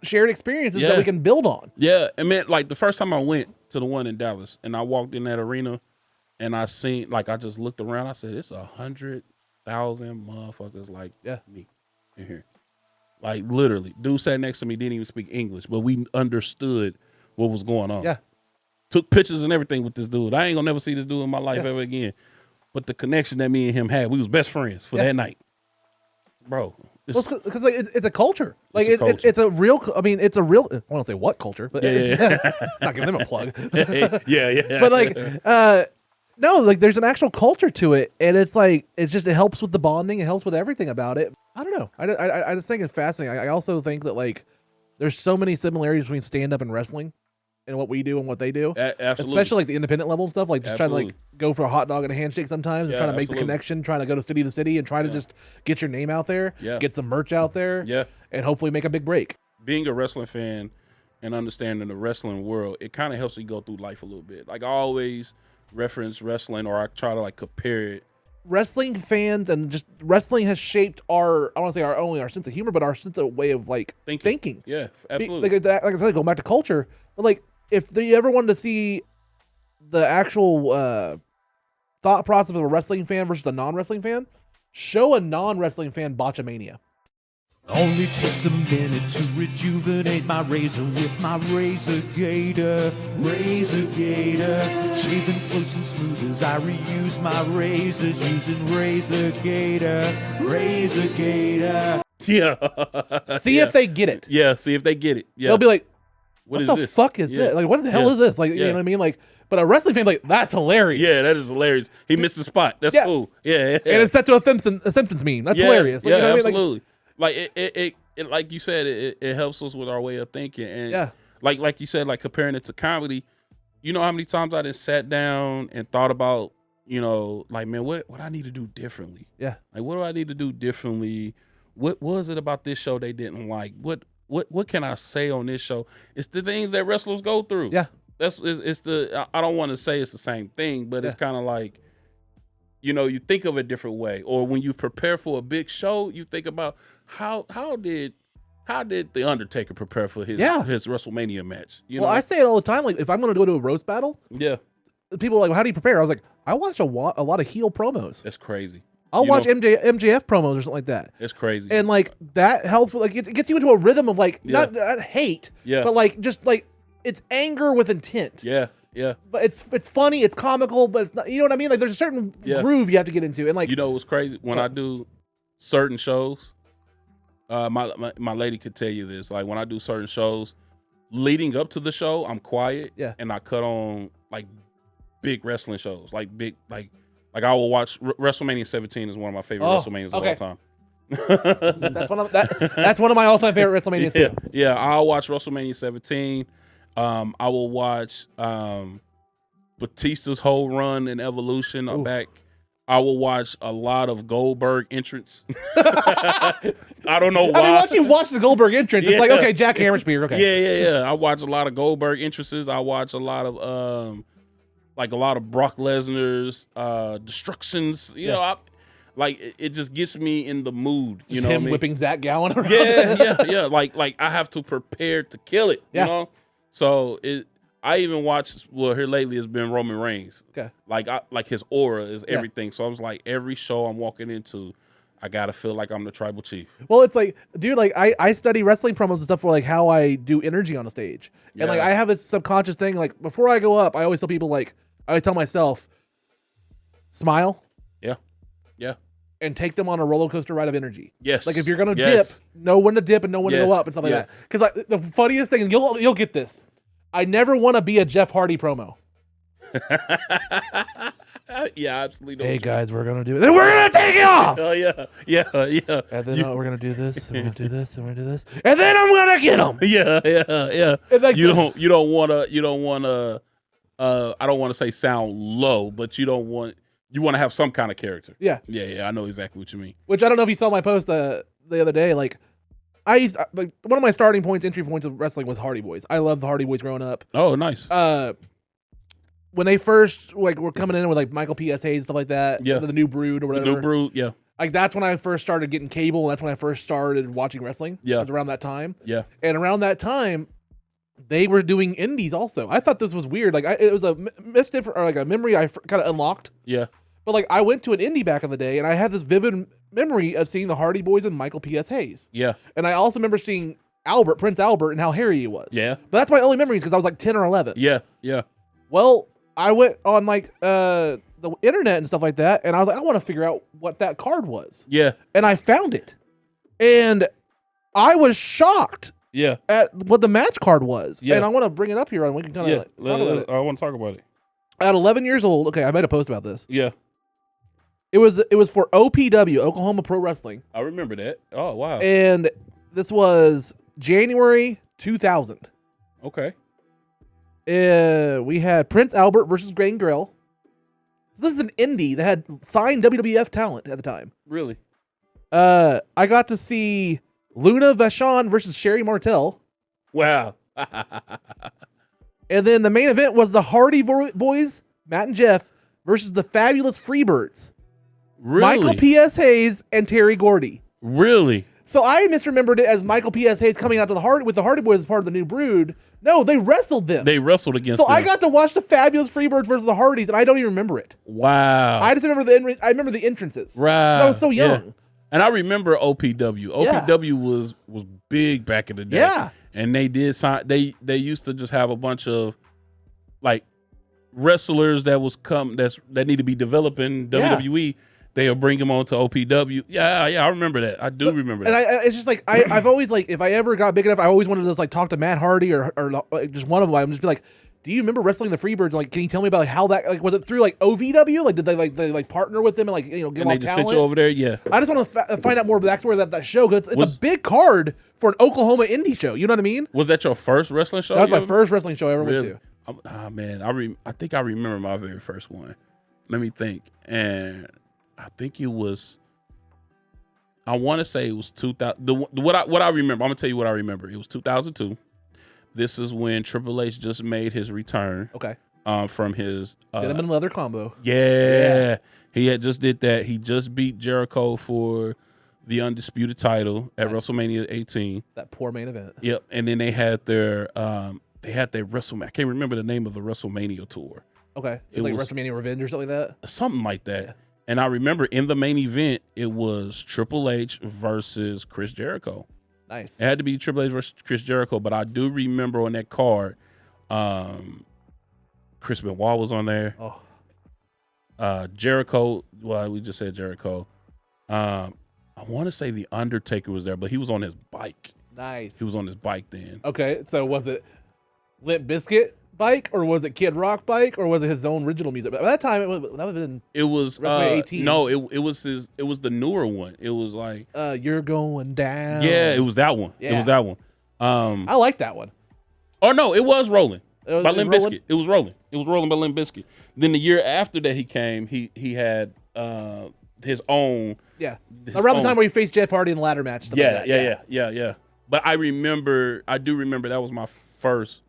shared experiences that we can build on.
Yeah, and man, like the first time I went to the one in Dallas, and I walked in that arena, and I seen, like, I just looked around. I said, "It's 100,000 motherfuckers like me in here." Like literally, dude sat next to me, didn't even speak English, but we understood what was going on.
Yeah,
took pictures and everything with this dude. I ain't gonna never see this dude in my life ever again. But the connection that me and him had, we was best friends for that night, bro.
Because like it's a culture. Like it's a real. I mean, it's a real. I want to say what culture, but not giving them a plug.
yeah.
But like, no, like there's an actual culture to it, and it's like it helps with the bonding. It helps with everything about it. I don't know. I just think it's fascinating. I also think that like there's so many similarities between stand up and wrestling, and what we do and what they do.
Absolutely.
Especially like the independent level and stuff. Like just trying to like go for a hot dog and a handshake sometimes, and trying to make the connection, trying to go to city and try to just get your name out there, get some merch out there, and hopefully make a big break.
Being a wrestling fan and understanding the wrestling world, it kind of helps you go through life a little bit. Like I always reference wrestling, or I try to like compare it.
Wrestling fans and just wrestling has shaped our, I want to say our sense of humor, but our sense of way of like thinking.
Yeah, absolutely.
Like I said, going back to culture, but like if you ever wanted to see the actual thought process of a wrestling fan versus a non-wrestling fan, show a non-wrestling fan BotchaMania.
Only takes a minute to rejuvenate my razor with my razor gator. Shaving close and smooth as I reuse my razors using razor gator.
Yeah.
See if they get it.
Yeah, see if they get it. Yeah.
They'll be like, what
is
the
this?
fuck is this? Like, what the hell is this? Like, you know what I mean? Like, but a wrestling fan, like, that's hilarious.
Yeah, that is hilarious. He missed the spot. That's cool. Yeah.
And it's set to a Simpsons meme. That's hilarious. Like,
yeah,
you know what I mean?
absolutely. Like it like you said, it helps us with our way of thinking. And like you said, like comparing it to comedy, you know how many times I just sat down and thought about, like, man, what I need to do differently?
Yeah.
Like, what do I need to do differently? What was it about this show they didn't like? What can I say on this show? It's the things that wrestlers go through.
Yeah.
It's the, I don't want to say it's the same thing, but it's kind of like, you think of it a different way. Or when you prepare for a big show, you think about how did the Undertaker prepare for his WrestleMania match?
I say it all the time. Like, if I'm going to go to a roast battle, people are like, well, how do you prepare? I was like, I watch a lot of heel promos.
That's crazy.
I'll watch MJF promos or something like that.
It's crazy.
And like that helps. Like it gets you into a rhythm of like not hate, but like just like it's anger with intent.
Yeah.
But it's funny, it's comical, but it's not, you know what I mean? Like there's a certain groove you have to get into. And like,
what's crazy? When I do certain shows, my lady could tell you this. Like when I do certain shows, leading up to the show, I'm quiet.
Yeah.
And I cut on like big wrestling shows, like big, like Like I will watch WrestleMania 17 is one of my favorite WrestleManias of all time.
That's one of my all-time favorite WrestleManias too.
Yeah, I'll watch WrestleMania 17. I will watch Batista's whole run and evolution back. I will watch a lot of Goldberg entrants. I don't know why.
I mean, once you watch the Goldberg entrance, it's like, okay, Jack Hammerspear, okay.
Yeah. I watch a lot of Goldberg entrances. I watch a lot of Brock Lesnar's destructions. You know, it just gets me in the mood. You know,
him whipping Zach Gallen around.
Yeah. Like I have to prepare to kill it.
Yeah.
You know, so I even watched. Well, here lately has been Roman Reigns.
Okay,
like his aura is everything. So I was like, every show I'm walking into, I gotta feel like I'm the tribal chief.
Well, it's like, dude, like I study wrestling promos and stuff for like how I do energy on a stage, and like I have this subconscious thing. Like before I go up, I always tell people I always tell myself, smile.
Yeah.
And take them on a roller coaster ride of energy.
Yes.
Like if you're gonna dip, know when to dip and know when to go up and stuff like
Yes.
that. Because like the funniest thing, and you'll get this. I never want to be a Jeff Hardy promo.
Yeah, absolutely.
Hey guys, we're gonna do it. Then we're gonna take it off.
Oh yeah.
And then we're gonna do this. And we're gonna do this. And we're gonna do this. And then I'm gonna get them.
Yeah.
And like
You don't wanna. I don't want to say sound low, but you want to have some kind of character.
Yeah.
I know exactly what you mean.
Which I don't know if you saw my post the other day. Like one of my starting points, entry points of wrestling was Hardy Boys. I loved the Hardy Boys growing up.
Oh, nice.
When they first were coming in with like Michael P.S. Hayes and stuff like that.
Yeah.
The New Brood or whatever.
The New Brood, yeah.
Like that's when I first started getting cable, and that's when I first started watching wrestling.
Yeah.
It was around that time.
Yeah.
And around that time, they were doing indies also. I thought this was weird. Like it was a memory I kind of unlocked.
Yeah.
But like I went to an indie back in the day, and I had this vivid memory of seeing the Hardy Boys and Michael P.S. Hayes.
Yeah.
And I also remember seeing Prince Albert, and how hairy he was.
Yeah.
But that's my only memories because I was like 10 or 11.
Yeah.
Well, I went on like the internet and stuff like that, and I was like, I want to figure out what that card was.
Yeah.
And I found it. And I was shocked at what the match card was.
Yeah.
And I want to bring it up here and we can kind of talk about it.
I want to talk about it.
At 11 years old, okay, I made a post about this.
Yeah.
It was for OPW, Oklahoma Pro Wrestling.
I remember that. Oh, wow.
And this was January 2000.
Okay.
We had Prince Albert versus Gangrel. So this is an indie that had signed WWF talent at the time.
Really?
I got to see Luna Vachon versus Sherry Martel.
Wow.
And then the main event was the Hardy Boys, Matt and Jeff, versus the Fabulous Freebirds.
Really?
Michael P.S. Hayes and Terry Gordy.
Really?
So I misremembered it as Michael P.S. Hayes coming out to with the Hardy Boys as part of the New Brood. No, they wrestled them.
They wrestled against
them. So
them.
I got to watch the Fabulous Freebirds versus the Hardys, and I don't even remember it.
Wow.
I just remember I remember the entrances.
Right.
I was so young.
Yeah. And I remember OPW. OPW was big back in the day.
Yeah.
And they did sign. They used to just have a bunch of like wrestlers that need to be developing WWE. They'll bring them on to OPW. Yeah, I remember that. I do remember that.
And it's just like I've always like, if I ever got big enough, I always wanted to just like talk to Matt Hardy or just one of them. I'm just be like, do you remember wrestling the Freebirds? Like, can you tell me about like how that, like, was it through like OVW? Like, did they partner with them and like, give them
they just sent you over there? Yeah.
I just want to find out more about the backstory of that show because it's a big card for an Oklahoma indie show. You know what I mean?
Was that your first wrestling show?
That was my first wrestling show I ever went to.
Oh man, I think I remember my very first one. Let me think. And I think it was, I want to say it was 2000. What I remember, I'm gonna tell you what I remember. It was 2002. This is when Triple H just made his return.
Okay.
From his
Gentleman Leather combo.
Yeah. He had just did that. He just beat Jericho for the undisputed title at WrestleMania 18.
That poor main event.
Yep. And then they had their WrestleMania. I can't remember the name of the WrestleMania tour.
Okay. It was like WrestleMania Revenge or something like that.
Something like that. Yeah. And I remember in the main event, it was Triple H versus Chris Jericho.
Nice.
It had to be Triple H versus Chris Jericho, but I do remember on that card, Chris Benoit was on there.
Oh.
Jericho, well, we just said Jericho. I want to say The Undertaker was there, but he was on his bike.
Nice.
He was on his bike then.
Okay, so was it Limp Bizkit bike, or was it Kid Rock bike, or was it his own original music? But by that time, that would have been.
It was
WrestleMania 18.
No, it was his. It was the newer one. It was like
You're Going Down.
Yeah, it was that one.
Yeah.
It was that one.
I like that one.
Or no, it was Rolling by Limp
Rolling?
Bizkit. It was Rolling. It was Rolling by Limp Bizkit. Then the year after that he came, he had his own.
Yeah,
his
around the
own-
time where he faced Jeff Hardy in the ladder match. Stuff like that.
Yeah. But I do remember that was my first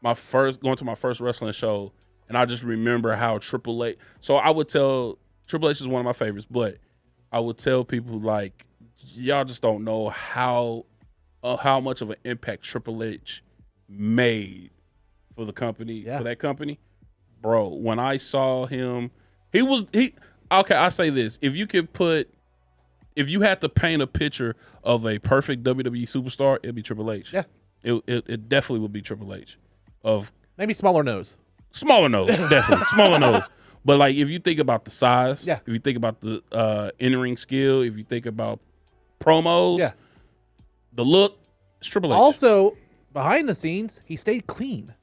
going to my first wrestling show, and I just remember how Triple H. So I would tell Triple H is one of my favorites, but I would tell people like, y'all just don't know how much of an impact Triple H made for the company, for that company, bro. When I saw him, okay. I say this: if you had to paint a picture of a perfect WWE superstar, it'd be Triple H.
Yeah,
it definitely would be Triple H. Of
maybe smaller nose,
definitely smaller nose. But like, if you think about the size,
if
you think about the in-ring skill, if you think about promos, the look, it's Triple H.
Also, behind the scenes, he stayed clean.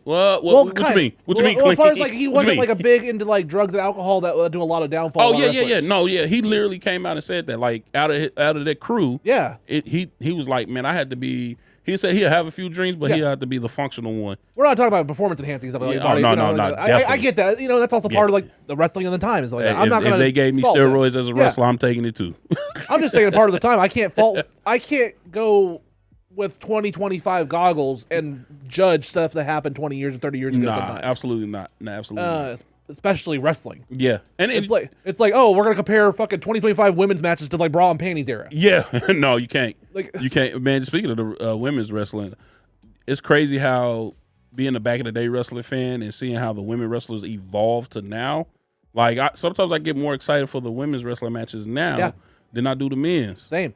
Well, what you mean? What you mean?
Well, as far as
clean?
like he wasn't like a big into like drugs and alcohol that would do a lot of downfall.
Oh yeah. He literally came out and said that like out of that crew.
Yeah.
He was like, man, I had to be. He said he'll have a few drinks, but he had to be the functional one.
We're not talking about performance enhancing stuff. Like body,
no.
I get that. You know, that's also part of like the wrestling of the time. Is like that. I'm not gonna.
If they gave me steroids as a wrestler, I'm taking it too.
I'm just saying, part of the time, I can't go with 2025 goggles and judge stuff that happened 20 years and 30 years ago.
Nah, absolutely not. Not.
Especially wrestling.
Yeah, and
it's like oh, we're gonna compare fucking 2025 women's matches to like bra and panties era.
Yeah, no, you can't.
Like
you can't, man. Speaking of the women's wrestling, it's crazy how being a back in the day wrestling fan and seeing how the women wrestlers evolved to now. Like sometimes I get more excited for the women's wrestling matches now than I do the men's.
Same.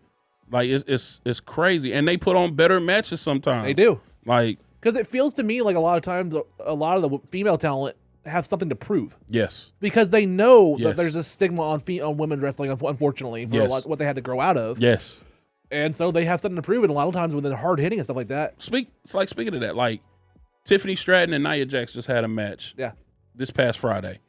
Like it's crazy, and they put on better matches sometimes.
They do.
Like
because it feels to me like a lot of times a lot of the female talent have something to prove.
Yes.
Because they know that there's a stigma on women's wrestling, unfortunately, for a lot, what they had to grow out of.
Yes.
And so they have something to prove, and a lot of times when they're hard hitting and stuff like that.
Speaking of that, like Tiffany Stratton and Nia Jax just had a match.
Yeah.
This past Friday.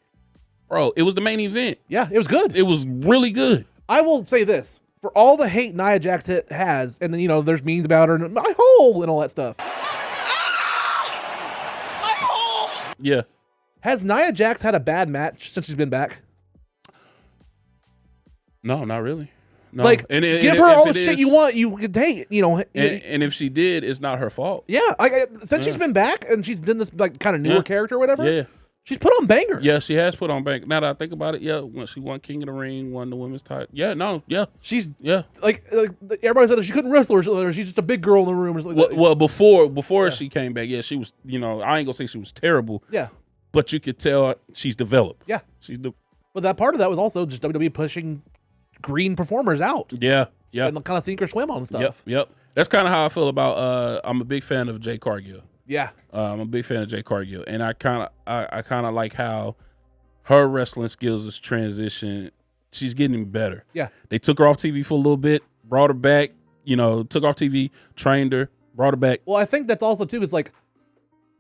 Bro, it was the main event.
Yeah, it was good.
It was really good.
I will say this. For all the hate Nia Jax has, and you know, there's memes about her and my hole and all that stuff. My hole!
Yeah.
Has Nia Jax had a bad match since she's been back?
No, not really. No.
Like, give her all the shit you want. You could hate, you know.
And if she did, it's not her fault.
Yeah, since she's been back and she's done this like kind of newer character or whatever.
Yeah,
she's put on bangers.
Yeah, she has put on bangers. Now that I think about it, when she won King of the Ring, won the women's title. Yeah,
she's like everybody said that she couldn't wrestle or she's just a big girl in the room. Or something
well, before she came back, she was. You know, I ain't gonna say she was terrible.
Yeah.
But you could tell she's developed.
Yeah. But that part of that was also just WWE pushing green performers out.
Yeah. Yeah.
And kind of sink or swim on stuff.
Yep. That's kind of how I feel about I'm a big fan of Jade Cargill.
Yeah.
I'm a big fan of Jade Cargill. And I kind of like how her wrestling skills is transition. She's getting better.
Yeah.
They took her off TV for a little bit, brought her back, you know, took her off TV, trained her, brought her back.
Well, I think that's also too is like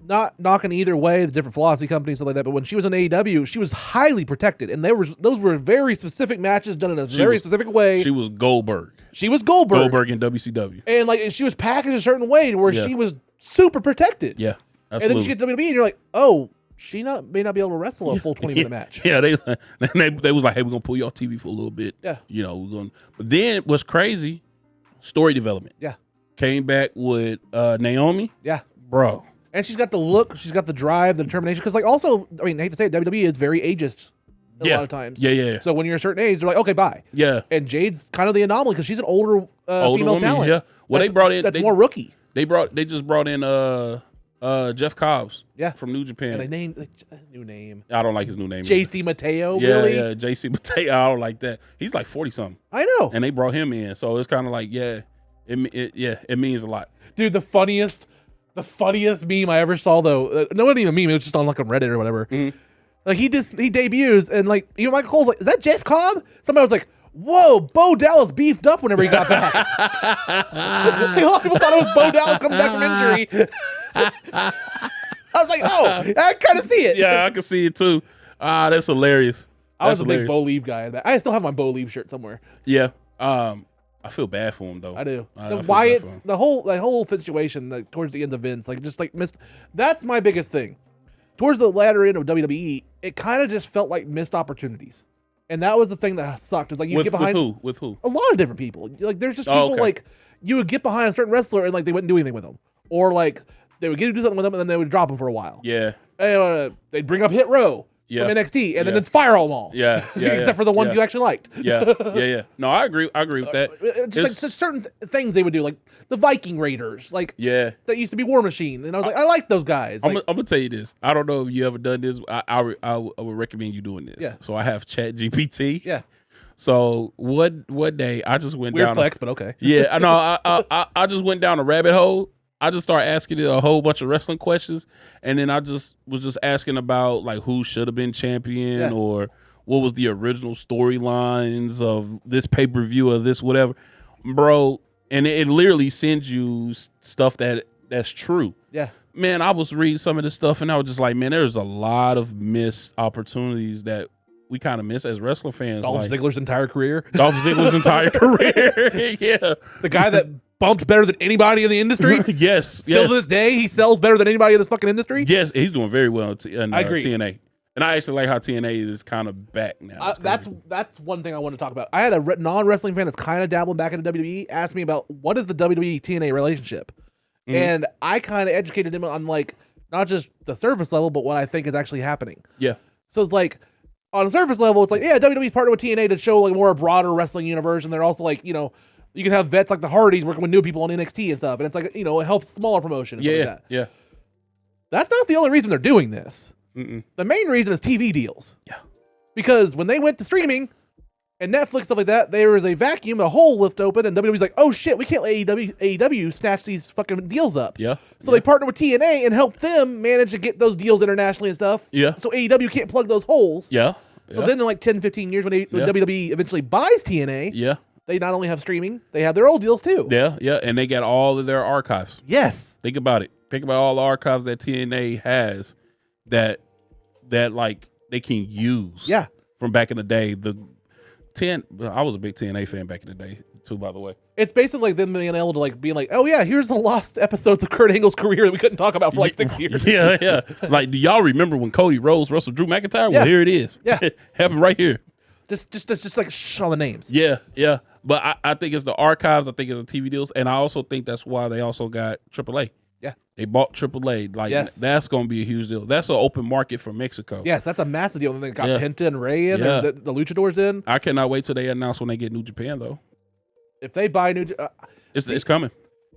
not knocking either way, the different philosophy companies, stuff like that. But when she was in AEW, she was highly protected, and those were very specific matches done in a very specific way.
She was Goldberg.
She was Goldberg.
Goldberg in WCW,
and like she was packaged a certain way where she was super protected.
Yeah, absolutely.
And then you get to WWE, and you're like, oh, she may not be able to wrestle a full 20-minute match.
Yeah, they was like, hey, we're gonna pull you off TV for a little bit.
Yeah,
you know, we're gonna. But then what's crazy? Story development.
Yeah,
came back with Naomi.
Yeah,
bro.
And she's got the look, she's got the drive, the determination. Because, like, also, I mean, I hate to say it, WWE is very ageist a lot of times.
Yeah.
So when you're a certain age, they're like, okay, bye.
Yeah.
And Jade's kind of the anomaly because she's an older female
woman,
talent.
Yeah. Well, they brought in
that's more rookie.
They just brought in Jeff Cobbs.
Yeah.
From New Japan.
And they named his new name.
I don't like his new name.
JC Mateo. Really?
Yeah. JC Mateo. I don't like that. He's like 40 something.
I know.
And they brought him in, so it's kind of like it means a lot.
Dude, the funniest meme I ever saw though. No, it wasn't even a meme. It was just on like on Reddit or whatever.
Mm-hmm.
Like he debuts and like Michael Cole's like, is that Jeff Cobb? Somebody was like, whoa, Bo Dallas beefed up whenever he got back. A lot of people thought it was Bo Dallas coming back from injury. I was like, oh, I kind of see it.
Yeah, I can see it too. Ah, that's hilarious.
I was a big
hilarious.
Bo Leave guy. I still have my Bo Leave shirt somewhere.
Yeah. I feel bad for him though.
I do.
I
The
feel bad
Wyatt's,
for him.
the whole situation, like, towards the end of Vince, like just like missed. That's my biggest thing. Towards the latter end of WWE, it kind of just felt like missed opportunities, and that was the thing that sucked. Is like you get behind
with who?
a lot of different people. Like there's just people like you would get behind a certain wrestler and like they wouldn't do anything with them, or like they would get to do something with them and then they would drop them for a while.
Yeah.
They'd bring up Hit Row from NXT and then it's fire them all.
Yeah.
Except for the ones you actually liked.
Yeah. No, I agree with that.
Just like certain things they would do, like the Viking Raiders, like that used to be War Machine, and I was like, I like those guys.
I'm gonna tell you this. I don't know if you ever done this. I would recommend you doing this.
Yeah.
So I have Chat GPT.
Yeah.
So one day I just went
Weird
down
flex, but okay.
Yeah, I know. I just went down a rabbit hole. I just started asking it a whole bunch of wrestling questions, and then I was just asking about like who should have been champion or what was the original storylines of this pay-per-view or this whatever, bro. And it literally sends you stuff that's true.
Yeah.
Man, I was reading some of this stuff, and I was just like, man, there's a lot of missed opportunities that we kind of miss as wrestling fans.
Dolph Ziggler's entire career.
Dolph Ziggler's entire career. Yeah.
The guy that bumped better than anybody in the industry.
Yes.
Still to this day, he sells better than anybody in this fucking industry.
Yes, he's doing very well in
I agree.
TNA. And I actually like how TNA is kind of back now.
That's one thing I want to talk about. I had a non-wrestling fan that's kind of dabbling back into WWE ask me about what is the WWE TNA relationship, and I kind of educated him on like not just the surface level, but what I think is actually happening.
Yeah.
So it's like on the surface level, it's like WWE's partnered with TNA to show like more a broader wrestling universe, and they're also like you can have vets like the Hardys working with new people on NXT and stuff, and it's like it helps smaller promotion. And stuff like that.
Yeah.
That's not the only reason they're doing this.
Mm-mm.
The main reason is TV deals.
Yeah.
Because when they went to streaming and Netflix, stuff like that, there was a vacuum, a hole lift open, and WWE's like, oh shit, we can't let AEW snatch these fucking deals up.
Yeah.
So they partnered with TNA and helped them manage to get those deals internationally and stuff.
Yeah.
So AEW can't plug those holes.
Yeah.
So then in like 10, 15 years when WWE eventually buys TNA, they not only have streaming, they have their old deals too.
Yeah. And they got all of their archives.
Yes.
Think about it. Think about all the archives that TNA has that like they can use.
Yeah.
From back in the day. I was a big TNA fan back in the day too, by the way.
It's basically like them being able to like being like, oh yeah, here's the lost episodes of Kurt Angle's career that we couldn't talk about for like 6 years.
Yeah. Like, do y'all remember when Cody Rhodes wrestled Drew McIntyre? Well,
Yeah.
here it is.
Yeah.
Happened right here.
Just like all the names.
Yeah. But I think it's the archives. I think it's the TV deals, and I also think that's why they also got AAA.
Yeah.
They bought AAA. Like that's going to be a huge deal. That's an open market for Mexico.
Yes, that's a massive deal. And they got
Yeah.
Penta and Ray in,
Yeah.
and the Luchadors in.
I cannot wait till they announce when they get New Japan though.
If they buy New,
It's coming.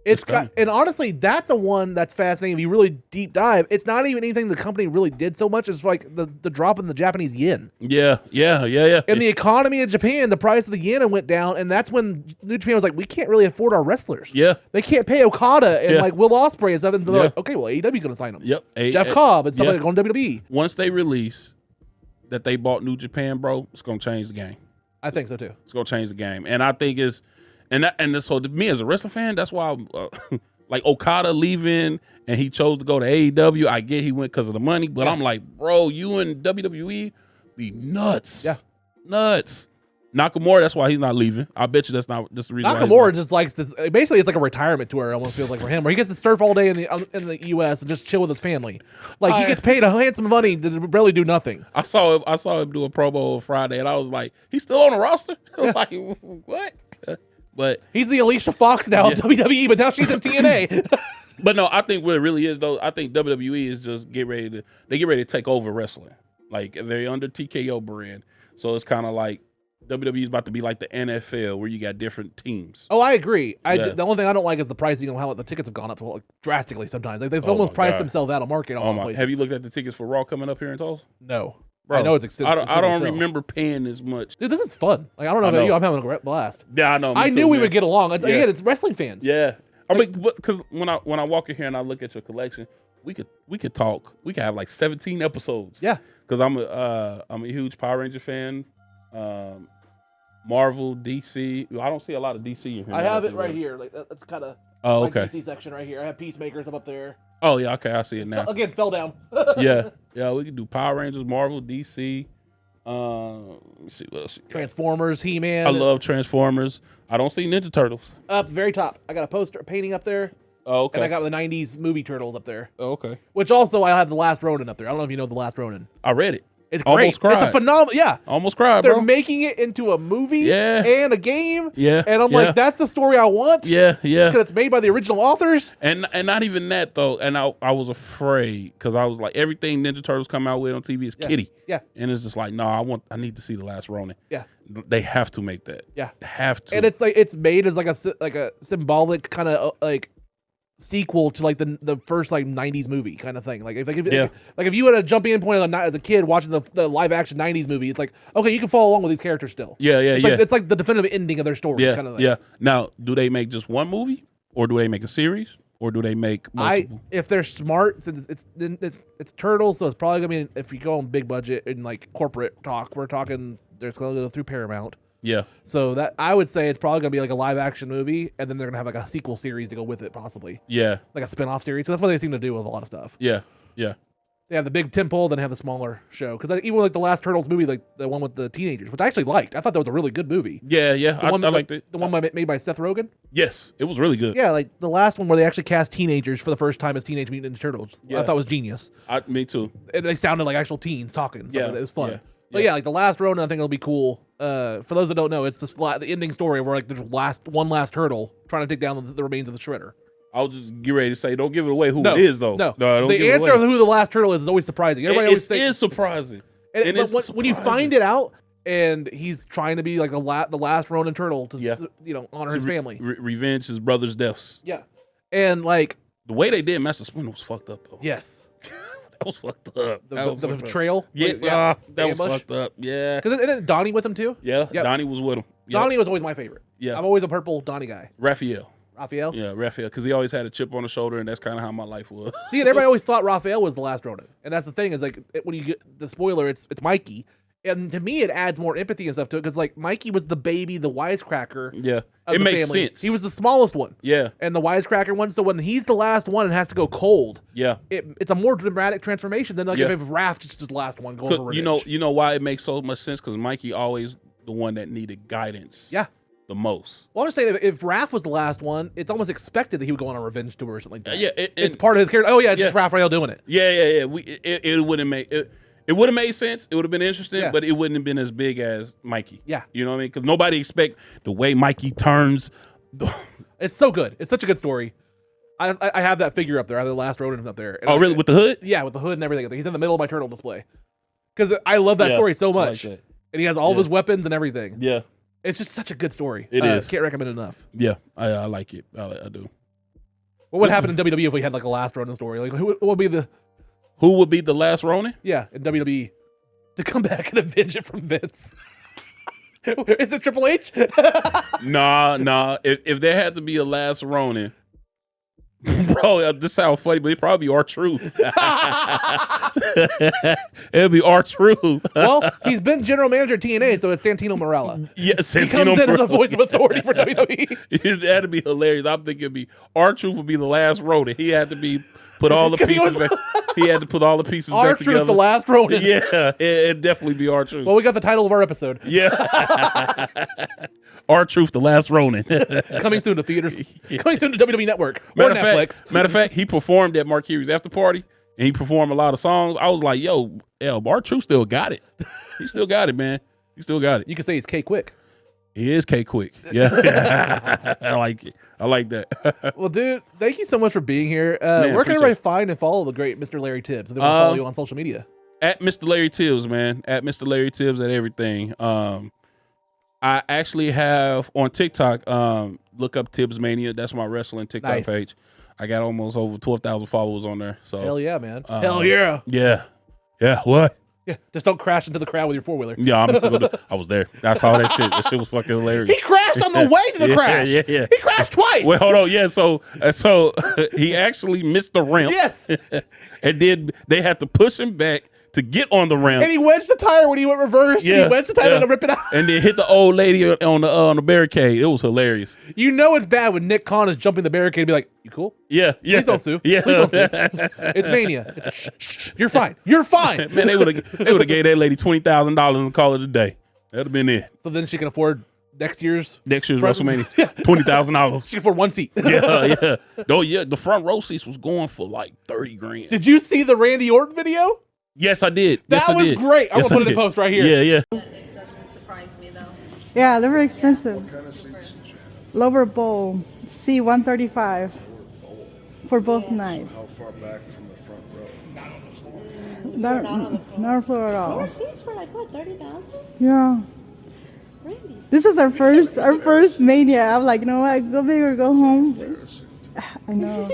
it's
coming.
and honestly, that's the one that's fascinating. If you really deep dive, it's not even anything the company really did so much as like the drop in the Japanese yen.
Yeah.
And the economy in Japan, the price of the yen went down, and that's when New Japan was like, we can't really afford our wrestlers.
Yeah.
They can't pay Okada and
Yeah.
like Will Ospreay and stuff, and they're
Yeah.
like, okay, well AEW's gonna sign them.
Yep.
Jeff Cobb and stuff like that going to WWE.
Once they release that they bought New Japan, bro, it's gonna change the game.
I think so too.
It's gonna change the game, and I think it's so to me as a wrestling fan, that's why like Okada leaving and he chose to go to AEW. I get he went because of the money, but I'm like, bro, you and WWE be nuts.
Yeah,
nuts. Nakamura, that's why he's not leaving. I bet you that's the reason.
Nakamura just likes this. Basically, it's like a retirement tour. It almost feels like for him, where he gets to surf all day in the U.S. and just chill with his family. Like he gets paid a handsome money to really do nothing.
I saw him do a promo on Friday, and I was like, he's still on the roster. I'm like, what? But
he's the Alicia Fox now of WWE, but now she's in TNA.
But no, I think what it really is though, I think WWE is just get ready to take over wrestling. Like they're under TKO brand, so it's kind of like WWE is about to be like the NFL where you got different teams.
Oh, I agree. The only thing I don't like is the pricing and how the tickets have gone up like, drastically sometimes. Like, they've almost priced themselves out of market. On places.
Have you looked at the tickets for Raw coming up here in Tulsa?
No.
Bro,
I know it's expensive.
I don't remember paying as much.
Dude, this is fun. Like I don't know about you. I'm having a blast.
Yeah, I know.
I knew we would get along. Again, it's wrestling fans.
Yeah. I mean, because when I walk in here and I look at your collection, we could talk. We could have like 17 episodes.
Yeah.
Because I'm a huge Power Ranger fan. Marvel, DC. I don't see a lot of DC in here.
I have it right here. Like that's kind of.
Oh,
My
okay.
DC section right here. I have Peacemakers up there.
Oh yeah, okay, I see it now.
Again, fell down.
Yeah, we can do Power Rangers, Marvel, DC. Let me see what else.
Transformers, He-Man.
I love Transformers. I don't see Ninja Turtles.
Up very top. I got a poster painting up there.
Oh, okay.
And I got the 90s movie Turtles up there.
Oh, okay.
Which also I have The Last Ronin up there. I don't know if you know The Last Ronin.
I read it.
It's great.
Almost cried.
It's a phenomenal. Yeah.
Almost cried,
They're
bro.
making it into a movie and a game.
Yeah.
And I'm like, that's the story I want.
Yeah.
Because it's made by the original authors.
And not even that though. And I was afraid because I was like, everything Ninja Turtles come out with on TV is kitty.
Yeah.
And it's just like, no, I need to see The Last Ronin.
Yeah.
They have to make that.
Yeah.
They have to.
And it's like it's made as like a symbolic kind of like sequel to like the first like 90s movie kind of thing. Like if you had a jumping in point as a kid watching the live action 90s movie, it's like, okay, you can follow along with these characters still.
Yeah.
It's like the definitive ending of their story.
Yeah.
Kind of thing.
Yeah. Now, do they make just one movie, or do they make a series, or do they make multiple?
If they're smart, since it's Turtles, so it's probably gonna be, if you go on big budget and like corporate talk, we're talking there's gonna go through Paramount.
Yeah.
So that I would say it's probably gonna be like a live action movie, and then they're gonna have like a sequel series to go with it, possibly.
Yeah.
Like a spin-off series. So that's what they seem to do with a lot of stuff.
Yeah. Yeah.
They have the big temple, then have the smaller show. Because even like the last Turtles movie, like the one with the teenagers, which I actually liked. I thought that was a really good movie.
Yeah. I liked it.
The one made by Seth Rogen.
Yes, it was really good.
Yeah, like the last one where they actually cast teenagers for the first time as Teenage Mutant Ninja Turtles.
Yeah.
I thought was genius.
Me too.
And they sounded like actual teens talking. So
Yeah,
it was fun.
yeah,
But yeah, like the last Ronin, I think it'll be cool. For those that don't know, it's the ending story where like there's one last turtle trying to take down the remains of the Shredder.
I'll just get ready to say, don't give it away who it is, though.
No,
don't
the
give it
answer
away.
of who the last turtle is always surprising. Everybody always thinks,
It is surprising.
But when you find it out, and he's trying to be like the last Ronin turtle to honor his family,
revenge his brother's deaths.
Yeah, and like
the way they did Master Splinter was fucked up though.
Yes,
that was fucked up.
The betrayal.
Yeah, that was fucked up. Yeah,
because isn't Donnie with him too?
Yeah, yep. Donnie was with him. Yep.
Donnie was always my favorite.
Yeah,
I'm always a purple Donnie guy.
Raphael.
Yeah,
Raphael, because he always had a chip on the shoulder, and that's kind of how my life was.
See, and everybody always thought Raphael was the last Ronin, and that's the thing is like when you get the spoiler, it's Mikey, and to me it adds more empathy and stuff to it because like Mikey was the baby, the wisecracker.
Yeah,
it
makes sense.
He was the smallest one.
Yeah,
and the wisecracker one. So when he's the last one and has to go cold,
yeah,
it's a more dramatic transformation than like if Raph just the last one going for revenge.
You know why it makes so much sense because Mikey always the one that needed guidance.
Yeah.
The most.
Well, I'm just saying, if Raph was the last one, it's almost expected that he would go on a revenge tour or something like that.
Yeah,
it's part of his character. Oh yeah, it's just Raphael doing it.
Yeah. It wouldn't make it would have made sense. It would have been interesting, but it wouldn't have been as big as Mikey.
Yeah,
you know what I mean? Because nobody expect the way Mikey turns.
It's so good. It's such a good story. I have that figure up there. I have the last Ronin up there.
And really? With the hood?
Yeah, with the hood and everything. He's in the middle of my turtle display because I love that story so much, and he has all of his weapons and everything.
Yeah.
It's just such a good story.
It is.
Can't recommend it enough.
Yeah, I like it. I do.
What would happen in WWE if we had like a last Ronin story? Like who would be the
last Ronin?
Yeah, in WWE to come back and avenge it from Vince. Is it Triple H?
Nah. If there had to be a last Ronin, bro, this sounds funny, but it'd probably be R-Truth. It'd be R-Truth.
Well, he's been general manager at TNA, so it's Santino Marella.
Yeah,
he comes in as a voice of authority for WWE.
It had to be hilarious. I'm thinking it'd be R-Truth would be the last Ronin. He had to be put all the pieces back. He had to put all the pieces back together.
R-Truth, the last Ronin.
Yeah, it'd definitely be R-Truth.
Well, we got the title of our episode.
Yeah. R-Truth, the last Ronin.
Coming soon to theaters. Coming soon to WWE Network or Netflix.
Matter of fact, he performed at Mark Henry's after party, and he performed a lot of songs. I was like, yo, R-Truth still got it. He still got it, man. He still got it.
You can say he's K-Quick.
He is K-Quick. Yeah. I like it. I like that.
Well, dude, thank you so much for being here. Where can everybody find and follow the great Mr. Larry Tibbs? They want to follow you on social media.
At Mr. Larry Tibbs, man. At Mr. Larry Tibbs at everything. I actually have on TikTok, look up Tibbs Mania. That's my wrestling TikTok page. I got almost over 12,000 followers on there. So
hell yeah, man. Hell yeah.
Yeah. Yeah. What?
Yeah, just don't crash into the crowd with your four-wheeler.
Yeah, I was there. I saw that shit. That shit was fucking hilarious.
He crashed on the way to the crash.
Yeah.
He crashed twice.
Well, hold on. Yeah, so he actually missed the ramp.
Yes.
And then they had to push him back to get on the ramp.
And he wedged the tire when he went reverse. Yeah, and he wedged the tire to rip it out.
And then hit the old lady on the barricade. It was hilarious.
You know it's bad when Nick Khan is jumping the barricade and be like, "You cool?
Yeah.
Please don't sue.
Yeah.
Please don't sue. It's Mania. Shh. You're fine. You're fine."
Man, they would have gave that lady $20,000 and call it a day. That'd have been it.
So then she can afford next year's
WrestleMania. $20,000.
She can afford one seat.
Yeah. Oh yeah, the front row seats was going for like $30,000.
Did you see the Randy Orton video?
Yes, I did.
That was great. I'm gonna put it in post right here.
Yeah.
It doesn't surprise me though.
Yeah, they're very expensive. Lower bowl, C135 for both nights.
How far back from the front row?
Not on the floor at all.
Our seats were like what, 30,000?
Yeah.
Really?
This is our first Mania. I'm like, you know what? Go big or go home. I know.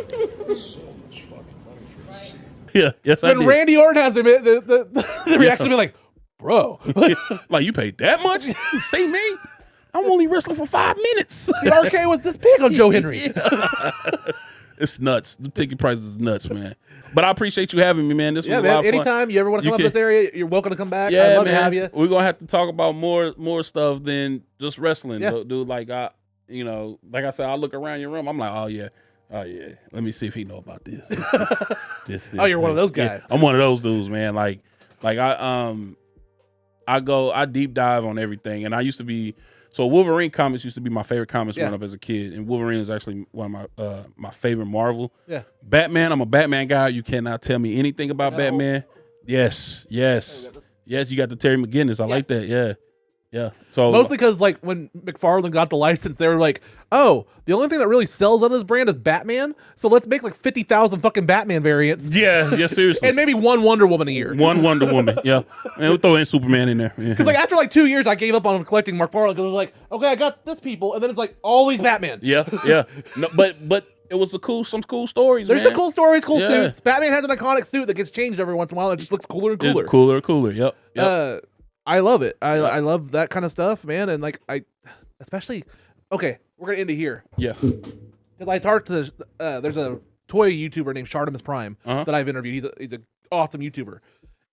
Yeah, yes, I
When
did.
Randy Orton has the reaction be like, bro.
Like, you paid that much? See me? I'm only wrestling for 5 minutes.
The arcade was this big on Joe Henry.
It's nuts. The ticket prices is nuts, man. But I appreciate you having me, man. This was a lot of fun.
Anytime you ever want to come up this area, you're welcome to come back.
Yeah,
I'd love
man.
to have you.
We're gonna have to talk about more stuff than just wrestling,
Yeah.
dude. Like like I said, I look around your room. I'm like, oh yeah. Let me see if he know about this.
Oh, you're one of those guys.
Yeah, I'm one of those dudes, man. Like I deep dive on everything, and I used to be. So Wolverine comics used to be my favorite comics growing up as a kid, and Wolverine is actually one of my favorite Marvel.
Yeah.
Batman, I'm a Batman guy. You cannot tell me anything about Batman. Yes. You got the Terry McGinnis. I like that. Yeah. So
Mostly because like when McFarlane got the license, they were like, "Oh, the only thing that really sells on this brand is Batman. So let's make like 50,000 fucking Batman variants."
Yeah, seriously.
And maybe one Wonder Woman a year.
One Wonder Woman. Yeah, and we'll throw in Superman in there.
Because like after like 2 years, I gave up on collecting McFarlane because it was like, okay, I got this people, and then it's like all these Batman.
Yeah. No, but it was some cool stories.
There's
man.
some cool stories, cool
Yeah.
suits. Batman has an iconic suit that gets changed every once in a while. And it just looks cooler and cooler.
It's cooler. Yep.
I love it. I love that kind of stuff, man. And like especially, okay, we're gonna end it here.
Yeah.
Because I talked to there's a toy YouTuber named Shartimus Prime that I've interviewed. He's an awesome YouTuber.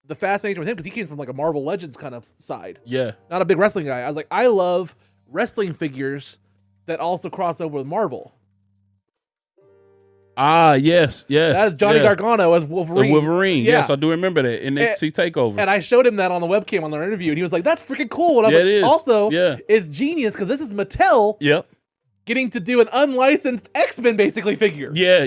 The fascination with him because he came from like a Marvel Legends kind of side.
Yeah.
Not a big wrestling guy. I was like, I love wrestling figures that also cross over with Marvel.
Yes.
That's Johnny Gargano as Wolverine.
The Wolverine.
Yeah.
Yes, I do remember that in NXT TakeOver.
And I showed him that on the webcam on their interview, and he was like, "That's freaking cool." And I was
Yeah,
like,
it is.
"Also,
Yeah.
it's genius because this is Mattel getting to do an unlicensed X-Men basically figure."
Yeah.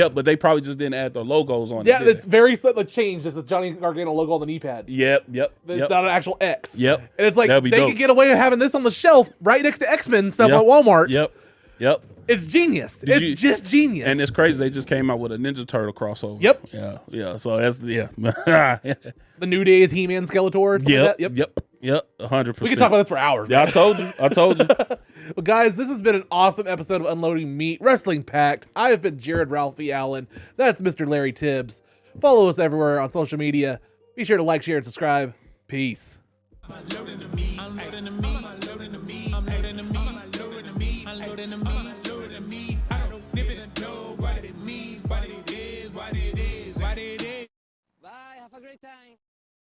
But they probably just didn't add the logos on it.
Yeah,
did
it's very subtle change. It's the Johnny Gargano logo on the knee pads.
Yep.
It's not an actual X.
Yep.
And it's like
That'd be
they
dope.
could get away with having this on the shelf right next to X-Men stuff
Yep.
at Walmart.
Yep.
It's genius. It's just genius.
And it's crazy. They just came out with a Ninja Turtle crossover.
Yep.
Yeah. So that's
The New Day is He-Man, Skeletor. and stuff like that.
Yep. 100%.
We can talk about this for hours.
Yeah,
man.
I told you.
Well, guys, this has been an awesome episode of Unloading Meat, Wrestling Packed. I have been Jared Ralphie Allen. That's Mr. Larry Tibbs. Follow us everywhere on social media. Be sure to like, share, and subscribe. Peace.
Unloading the meat. Unloading the meat. Unloading the meat. Unloading the meat. Unloading the meat. Unloading the meat. Unloading the meat. I don't even know what it means, what it is, what it is, what it is.
Bye, have a great time.